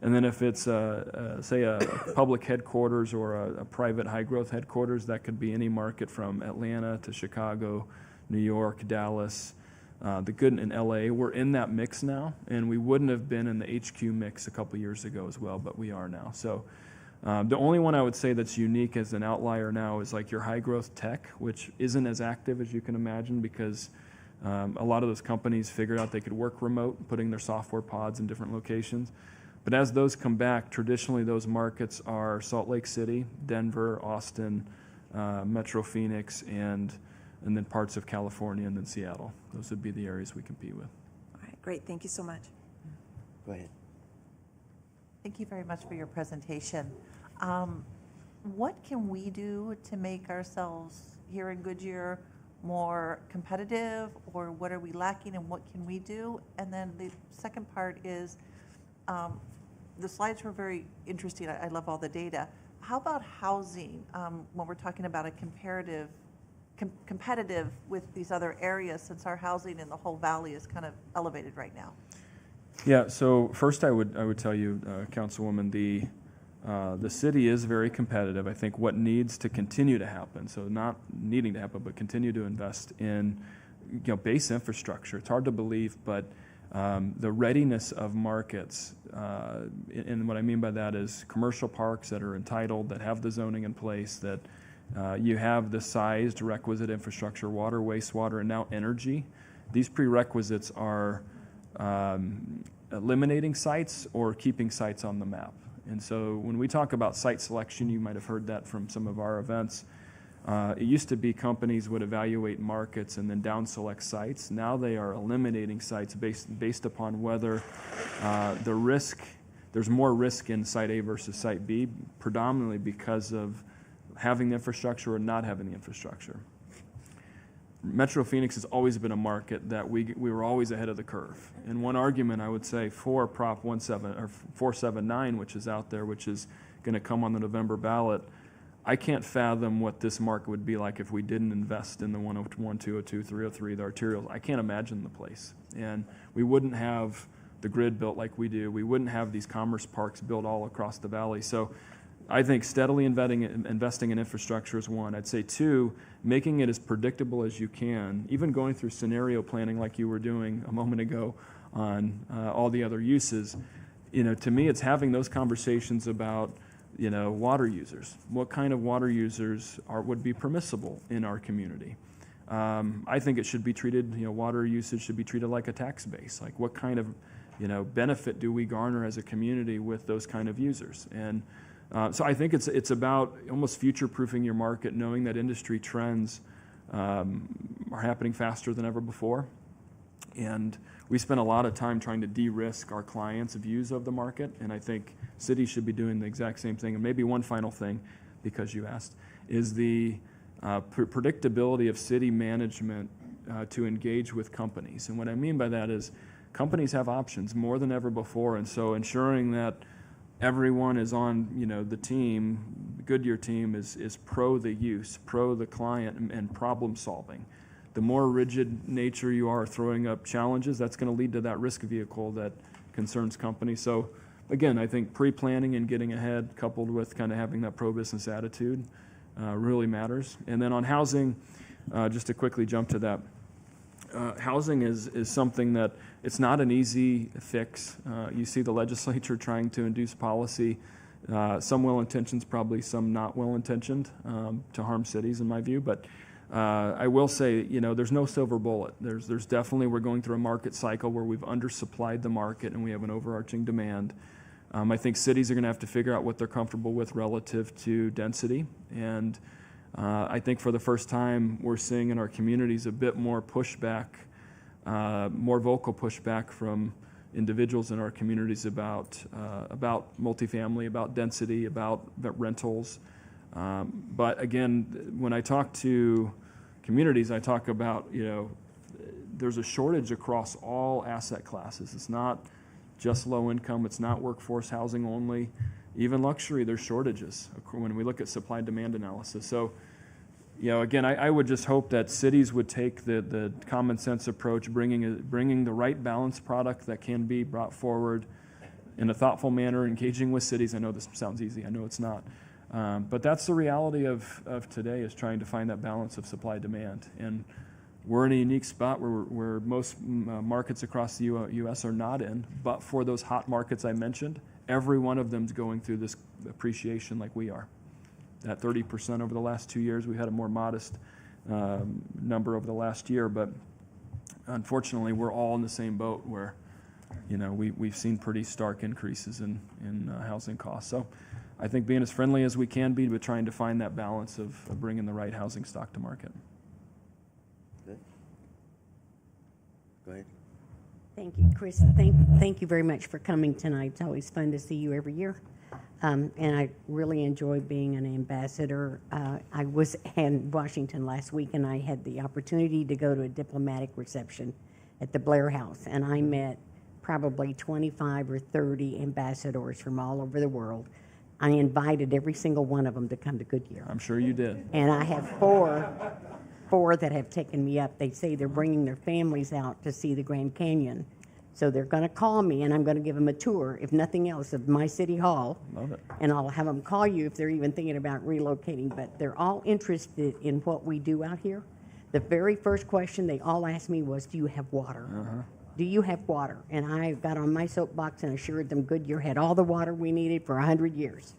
And then if it's, say, a public headquarters or a private high-growth headquarters, that could be any market from Atlanta to Chicago, New York, Dallas, the good in LA. We're in that mix now, and we wouldn't have been in the HQ mix a couple years ago as well, but we are now. So the only one I would say that's unique as an outlier now is like your high-growth tech, which isn't as active as you can imagine because a lot of those companies figured out they could work remote, putting their software pods in different locations. But as those come back, traditionally those markets are Salt Lake City, Denver, Austin, Metro Phoenix, and then parts of California and then Seattle. Those would be the areas we compete with. All right, great. Thank you so much. Go ahead. Thank you very much for your presentation. What can we do to make ourselves here in Goodyear more competitive, or what are we lacking and what can we do? And then the second part is, the slides were very interesting. I love all the data. How about housing when we're talking about a competitive with these other areas, since our housing in the whole valley is kind of elevated right now? Yeah, so first I would tell you, Councilwoman, the city is very competitive. I think what needs to continue to happen, so not needing to happen, but continue to invest in base infrastructure. It's hard to believe, but the readiness of markets, and what I mean by that is commercial parks that are entitled, that have the zoning in place, that you have the sized requisite infrastructure, water, wastewater, and now energy. These prerequisites are eliminating sites or keeping sites on the map. And so when we talk about site selection, you might have heard that from some of our events. It used to be companies would evaluate markets and then down select sites. Now they are eliminating sites based upon whether there's more risk in site A versus site B, predominantly because of having the infrastructure or not having the infrastructure. Metro Phoenix has always been a market that we were always ahead of the curve. And one argument I would say for Prop 479, which is out there, which is going to come on the November ballot, I can't fathom what this market would be like if we didn't invest in the 101, 202, 303, the arterials. I can't imagine the place. And we wouldn't have the grid built like we do. We wouldn't have these commerce parks built all across the valley. So I think steadily investing in infrastructure is one. I'd say two, making it as predictable as you can, even going through scenario planning like you were doing a moment ago on all the other uses. To me, it's having those conversations about water users. What kind of water users would be permissible in our community? I think it should be treated, water usage should be treated like a tax base. Like what kind of, benefit do we garner as a community with those kind of users? And so I think it's about almost future-proofing your market, knowing that industry trends are happening faster than ever before. And we spend a lot of time trying to de-risk our clients' views of the market, and I think cities should be doing the exact same thing. And maybe one final thing, because you asked, is the predictability of city management to engage with companies. And what I mean by that is companies have options more than ever before, and so ensuring that everyone is on, the team, the Goodyear team is pro the use, pro the client, and problem solving. The more rigid nature you are throwing up challenges, that's going to lead to that risk vehicle that concerns companies. So again, I think pre-planning and getting ahead coupled with kind of having that pro-business attitude really matters. And then on housing, just to quickly jump to that, housing is something that it's not an easy fix. You see the legislature trying to induce policy, some well-intentioned, probably some not well-intentioned, to harm cities in my view. But I will say, there's no silver bullet. There's definitely, we're going through a market cycle where we've undersupplied the market and we have an overarching demand. I think cities are going to have to figure out what they're comfortable with relative to density. And I think for the first time, we're seeing in our communities a bit more pushback, more vocal pushback from individuals in our communities about multifamily, about density, about rentals. But again, when I talk to communities, I talk about, there's a shortage across all asset classes. It's not just low income. It's not workforce housing only. even luxury, there's shortages when we look at supply and demand analysis. So, again, I would just hope that cities would take the common sense approach, bringing the right balanced product that can be brought forward in a thoughtful manner, engaging with cities. I know this sounds easy. I know it's not. But that's the reality of today, is trying to find that balance of supply-demand. And we're in a unique spot where most markets across the U.S. are not in. But for those hot markets I mentioned, every one of them is going through this appreciation like we are. At 30% over the last 2 years. We had a more modest number over the last year, but unfortunately, we're all in the same boat where, we've seen pretty stark increases in housing costs. So I think being as friendly as we can be, but trying to find that balance of bringing the right housing stock to market. Good. Go ahead. Thank you, Chris. Thank you very much for coming tonight. It's always fun to see you every year. And I really enjoy being an ambassador. I was in Washington last week, and I had the opportunity to go to a diplomatic reception at the Blair House, and I met probably 25 or 30 ambassadors from all over the world. I invited every single one of them to come to Goodyear. I'm sure you did. And I have four that have taken me up. They say they're bringing their families out to see the Grand Canyon. So they're going to call me, and I'm going to give them a tour, if nothing else, of my city hall. Love it. And I'll have them call you if they're even thinking about relocating. But they're all interested in what we do out here. The very first question they all asked me was, do you have water? Do you have water? And I got on my soapbox and assured them Goodyear had all the water we needed for 100 years.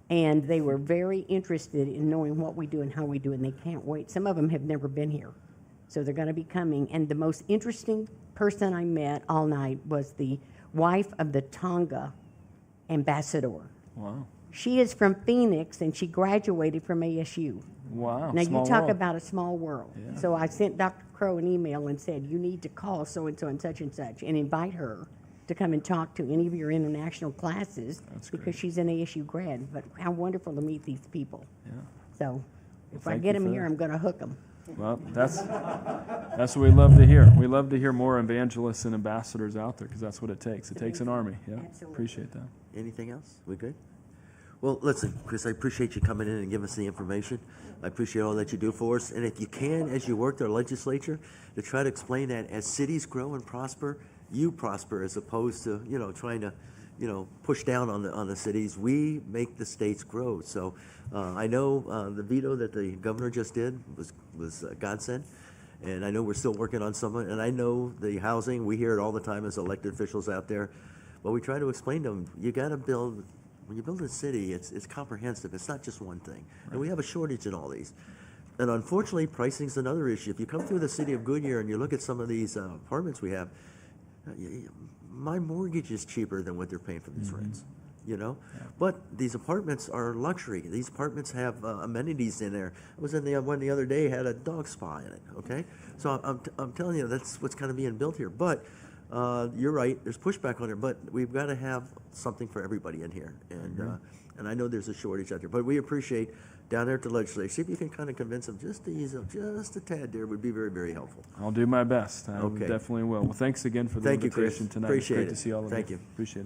And they were very interested in knowing what we do and how we do it, and they can't wait. Some of them have never been here. So they're going to be coming. And the most interesting person I met all night was the wife of the Tonga ambassador. Wow. She is from Phoenix, and she graduated from ASU. Wow. Now, Small you talk world. about a small world. Yeah. So I sent Dr. Crow an email and said, you need to call so-and-so and such, and invite her to come and talk to any of your international classes. That's because great. she's an ASU grad. But how wonderful to meet these people. Yeah. So if I thank get you them for here, that. I'm going to hook them. Well, that's what we love to hear. We love to hear more evangelists and ambassadors out there, because that's what it takes. It takes an army. Yeah, Absolutely. appreciate that. Anything else? We good? Well, listen, Chris, I appreciate you coming in and giving us the information. I appreciate all that you do for us. And if you can, as you work our legislature, to try to explain that as cities grow and prosper, you prosper, as opposed to, trying to, push down on the cities. We make the states grow. So I know the veto that the governor just did was a godsend. And I know we're still working on some of it. And I know the housing, we hear it all the time as elected officials out there. But we try to explain to them, you got to build. When you build a city, it's comprehensive. It's not just one thing. And we have a shortage in all these. And unfortunately, pricing's another issue. If you come through the city of Goodyear and you look at some of these apartments we have, my mortgage is cheaper than what they're paying for these rents, But these apartments are luxury. These apartments have amenities in there. I was in the one the other day, had a dog spa in it, okay? So I'm telling you, that's what's kind of being built here. But you're right, there's pushback on it, but we've got to have something for everybody in here. And I know there's a shortage out there, but we appreciate down there at the legislature, see if you can kind of convince them just to ease up just a tad there would be very, very helpful. I'll do my best. I Okay. definitely will. Well, thanks again for the Thank you, Chris. invitation tonight. Appreciate it's great it. to see all of Thank you. you. Appreciate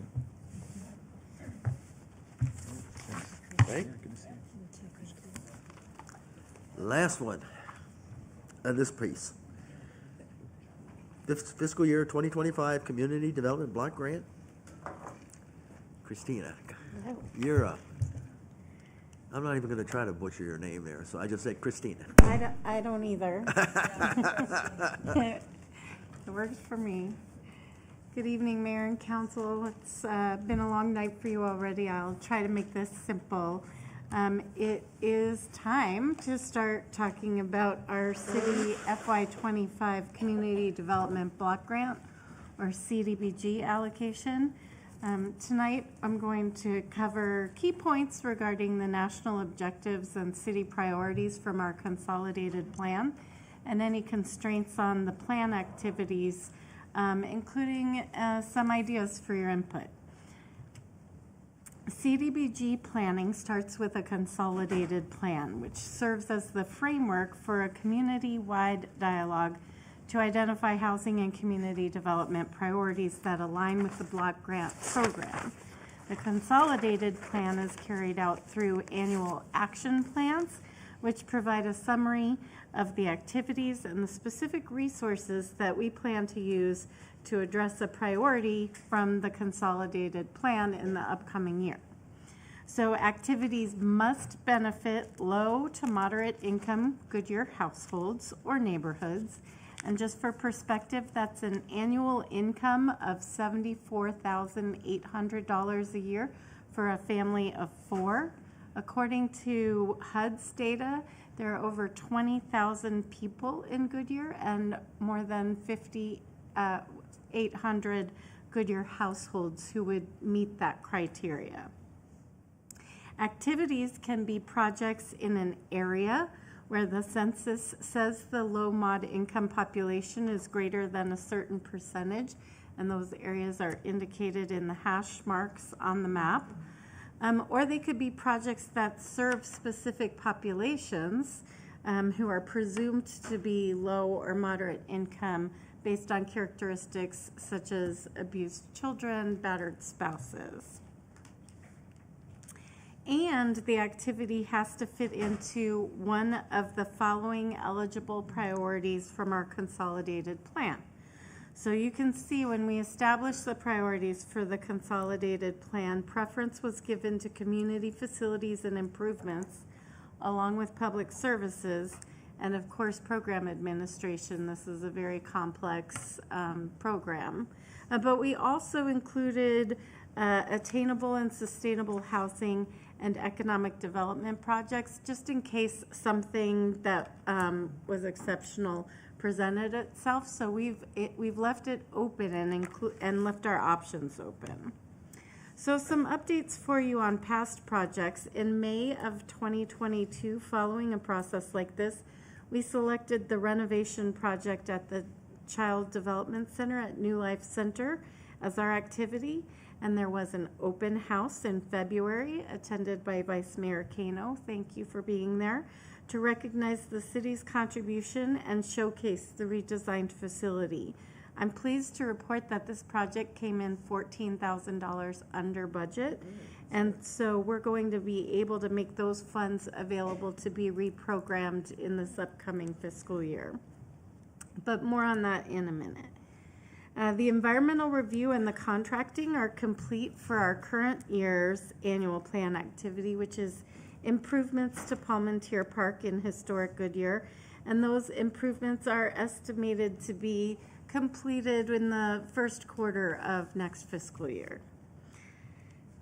it. Right? Last one of this piece. This fiscal year 2025 Community Development Block Grant. Christina, you're up. I'm not even going to try to butcher your name there, so I just said Christina. I don't either. It works for me. Good evening, Mayor and Council. It's been a long night for you already. I'll try to make this simple. It is time to start talking about our city FY25 Community Development Block Grant, or CDBG allocation. Tonight, I'm going to cover key points regarding the national objectives and city priorities from our consolidated plan, and any constraints on the plan activities, including some ideas for your input. CDBG planning starts with a consolidated plan, which serves as the framework for a community-wide dialogue to identify housing and community development priorities that align with the block grant program. The consolidated plan is carried out through annual action plans, which provide a summary of the activities and the specific resources that we plan to use to address a priority from the consolidated plan in the upcoming year. So activities must benefit low to moderate income Goodyear households or neighborhoods. And just for perspective, that's an annual income of $74,800 a year for a family of 4. According to HUD's data, there are over 20,000 people in Goodyear and more than 5,800 Goodyear households who would meet that criteria. Activities can be projects in an area where the census says the low mod income population is greater than a certain percentage, and those areas are indicated in the hash marks on the map. Or they could be projects that serve specific populations who are presumed to be low or moderate income based on characteristics such as abused children, battered spouses. And the activity has to fit into one of the following eligible priorities from our consolidated plan. So you can see when we established the priorities for the consolidated plan, preference was given to community facilities and improvements, along with public services, and of course program administration. This is a very complex program. But we also included attainable and sustainable housing and economic development projects, just in case something that was exceptional presented itself. So we've left it open and left our options open. So some updates for you on past projects. In May of 2022, following a process like this, we selected the renovation project at the Child Development Center at New Life Center as our activity. And there was an open house in February attended by Vice Mayor Cano. Thank you for being there, to recognize the city's contribution and showcase the redesigned facility. I'm pleased to report that this project came in $14,000 under budget, and so we're going to be able to make those funds available to be reprogrammed in this upcoming fiscal year. But more on that in a minute. The environmental review and the contracting are complete for our current year's annual plan activity, which is improvements to Palmentier Park in historic Goodyear. And those improvements are estimated to be completed in the first quarter of next fiscal year.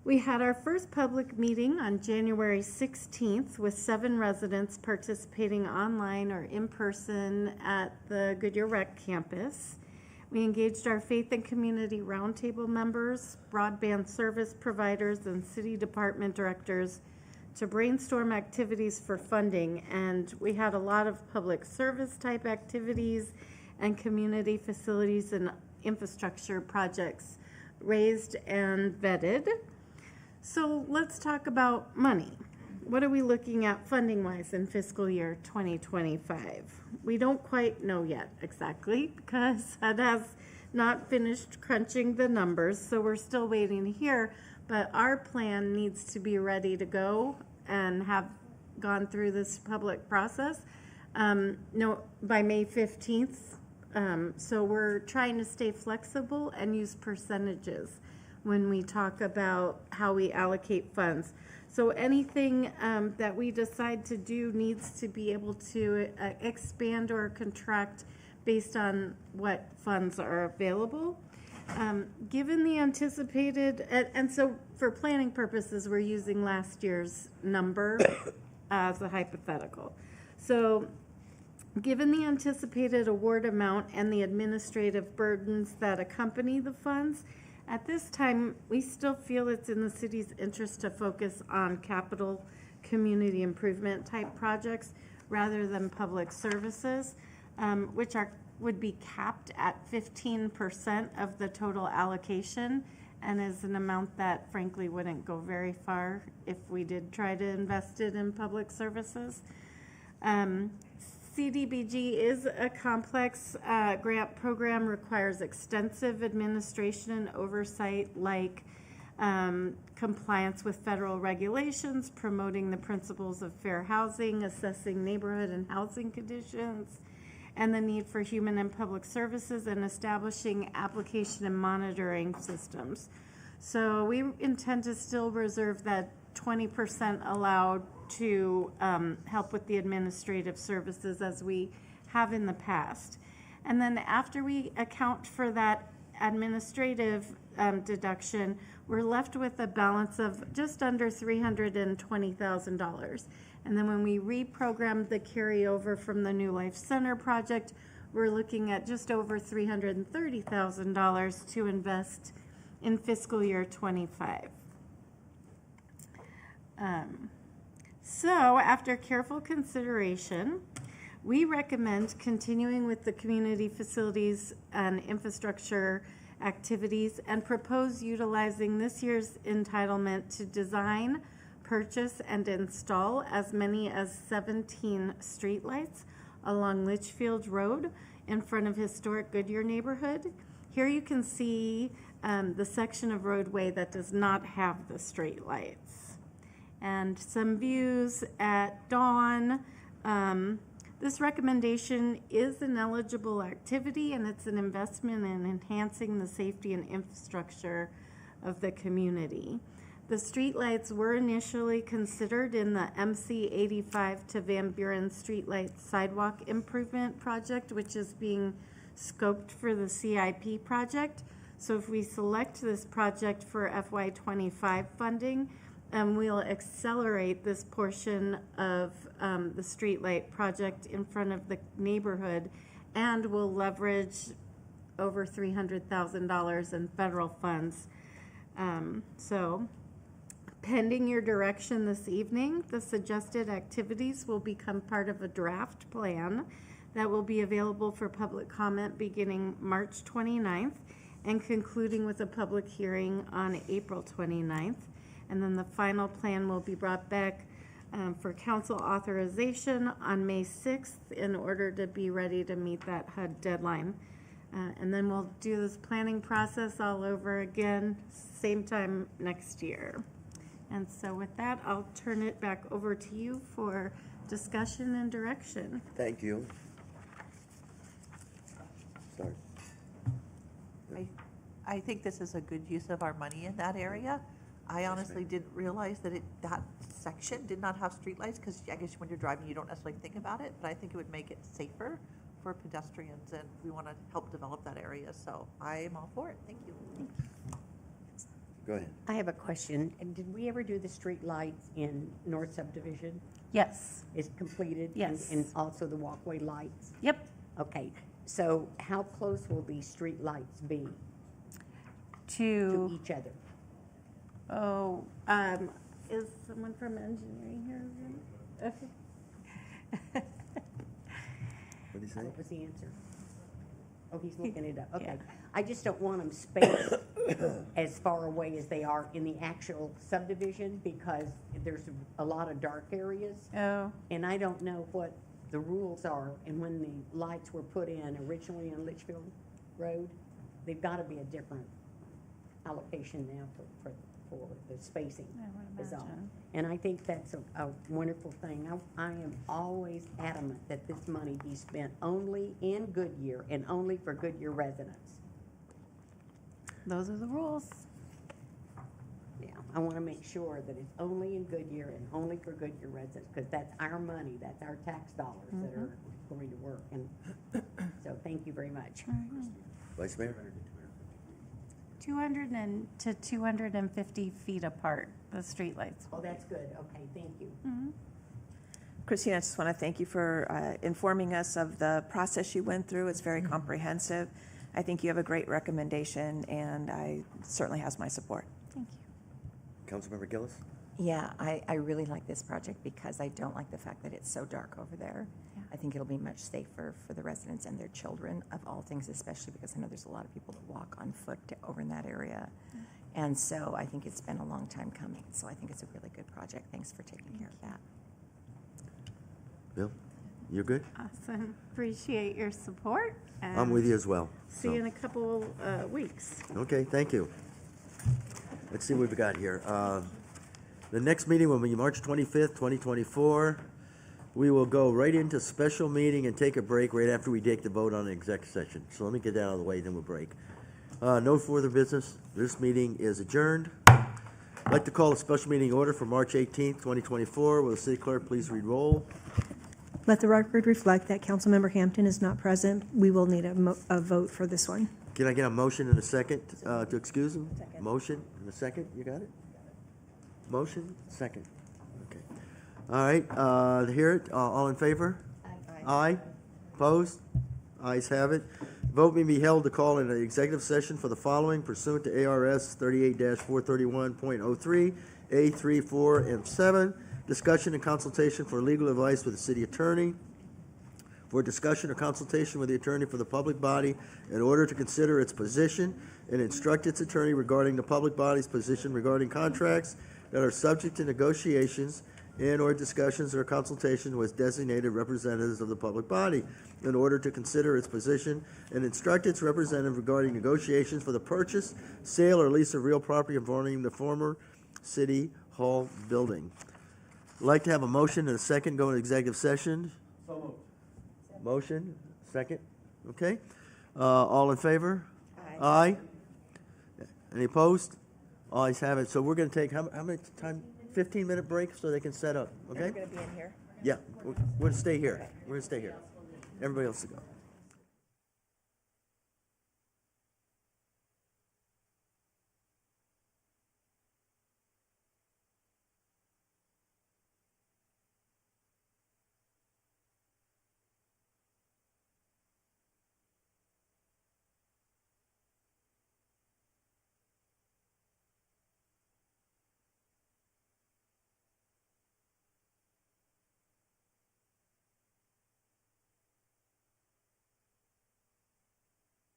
We had our first public meeting on January 16th with 7 residents participating online or in person at the Goodyear Rec campus. We engaged our faith and community roundtable members, broadband service providers, and city department directors to brainstorm activities for funding. And we had a lot of public service type activities and community facilities and infrastructure projects raised and vetted. So let's talk about money. What are we looking at funding-wise in fiscal year 2025? We don't quite know yet exactly because HUD has not finished crunching the numbers, so we're still waiting to hear, but our plan needs to be ready to go and have gone through this public process by May 15th. So we're trying to stay flexible and use percentages when we talk about how we allocate funds. So anything that we decide to do needs to be able to expand or contract based on what funds are available. Given the anticipated, and so for planning purposes, we're using last year's number as a hypothetical. So given the anticipated award amount and the administrative burdens that accompany the funds, at this time, we still feel it's in the city's interest to focus on capital community improvement type projects rather than public services, which would be capped at 15% of the total allocation, and is an amount that frankly wouldn't go very far if we did try to invest it in public services. CDBG is a complex grant program, requires extensive administration and oversight like compliance with federal regulations, promoting the principles of fair housing, assessing neighborhood and housing conditions, and the need for human and public services, and establishing application and monitoring systems. So we intend to still reserve that 20% allowed to help with the administrative services as we have in the past. And then after we account for that administrative deduction, we're left with a balance of just under $320,000. And then when we reprogram the carryover from the New Life Center project, we're looking at just over $330,000 to invest in fiscal year 25. So after careful consideration, we recommend continuing with the community facilities and infrastructure activities and propose utilizing this year's entitlement to design, purchase, and install as many as 17 streetlights along Litchfield Road in front of historic Goodyear neighborhood. Here you can see the section of roadway that does not have the streetlights. And some views at dawn. This recommendation is an eligible activity, and it's an investment in enhancing the safety and infrastructure of the community. The streetlights were initially considered in the MC 85 to Van Buren Streetlight Sidewalk Improvement Project, which is being scoped for the CIP project. So if we select this project for FY25 funding, we'll accelerate this portion of the streetlight project in front of the neighborhood, and we'll leverage over $300,000 in federal funds. So pending your direction this evening, the suggested activities will become part of a draft plan that will be available for public comment beginning March 29th and concluding with a public hearing on April 29th. And then the final plan will be brought back for council authorization on May 6th in order to be ready to meet that HUD deadline. And then we'll do this planning process all over again, same time next year. And so with that, I'll turn it back over to you for discussion and direction. Thank you. Sorry. I think this is a good use of our money in that area. I honestly didn't realize that that section did not have streetlights, because I guess when you're driving, you don't necessarily think about it, but I think it would make it safer for pedestrians, and we want to help develop that area, so I am all for it. Thank you. Go ahead. I have a question. And did we ever do the street lights in North Subdivision? Yes. Is completed? Yes. And also the walkway lights? Yep. Okay. So how close will these street lights be To each other? Is someone from engineering here? Okay. What did he say? What was the answer? Oh, he's looking it up. Okay. I just don't want them spaced as far away as they are in the actual subdivision, because there's a lot of dark areas. Oh. And I don't know what the rules are. And when the lights were put in originally on Litchfield Road, they've got to be a different allocation now for the spacing is all. And I think that's a wonderful thing. I am always adamant that this money be spent only in Goodyear and only for Goodyear residents. Those are the rules. Yeah, I want to make sure that it's only in Goodyear and only for Goodyear residents, because that's our money, that's our tax dollars that are going to work. And so thank you very much. Vice Mayor? 200 to 250 feet apart, the streetlights. Oh, that's good. Okay, thank you. Christine, I just want to thank you for informing us of the process you went through. It's very comprehensive. I think you have a great recommendation, and it certainly has my support. Thank you. Councilmember Gillis? Yeah, I really like this project because I don't like the fact that it's so dark over there. Yeah. I think it'll be much safer for the residents and their children, of all things, especially because I know there's a lot of people that walk on foot over in that area. And so I think it's been a long time coming. So I think it's a really good project. Thanks for taking care of that. Bill, you're good? Awesome. Appreciate your support. I'm with you as well. See you in a couple weeks. Okay, thank you. Let's see what we got here. The next meeting will be March 25th, 2024. We will go right into special meeting and take a break right after we take the vote on the exec session. So let me get that out of the way, then we'll break. No further business. This meeting is adjourned. I'd like to call a special meeting order for March 18th, 2024. Will the city clerk please read roll? Let the record reflect that Councilmember Hampton is not present. We will need a vote for this one. Can I get a motion and a second to excuse him? Second. Motion and a second, you got it? Motion, second. Okay. All right, hear it. All in favor? Aye. Aye. Opposed? Ayes have it. Vote may be held to call in an executive session for the following pursuant to ARS 38-431.03, A3, 4, and 7. Discussion and consultation for legal advice with the city attorney. For discussion or consultation with the attorney for the public body in order to consider its position and instruct its attorney regarding the public body's position regarding contracts that are subject to negotiations and/or discussions or consultation with designated representatives of the public body in order to consider its position and instruct its representative regarding negotiations for the purchase, sale, or lease of real property involving the former City Hall building. I'd like to have a motion and a second go into executive session. So moved. Motion, second, okay. All in favor? Aye. Aye. Any opposed? Ayes have it. So we're going to take, how many time? 15-minute break so they can set up, okay? You're going to be in here? Yeah, we're going to stay here. We're going to stay here. Everybody else to go.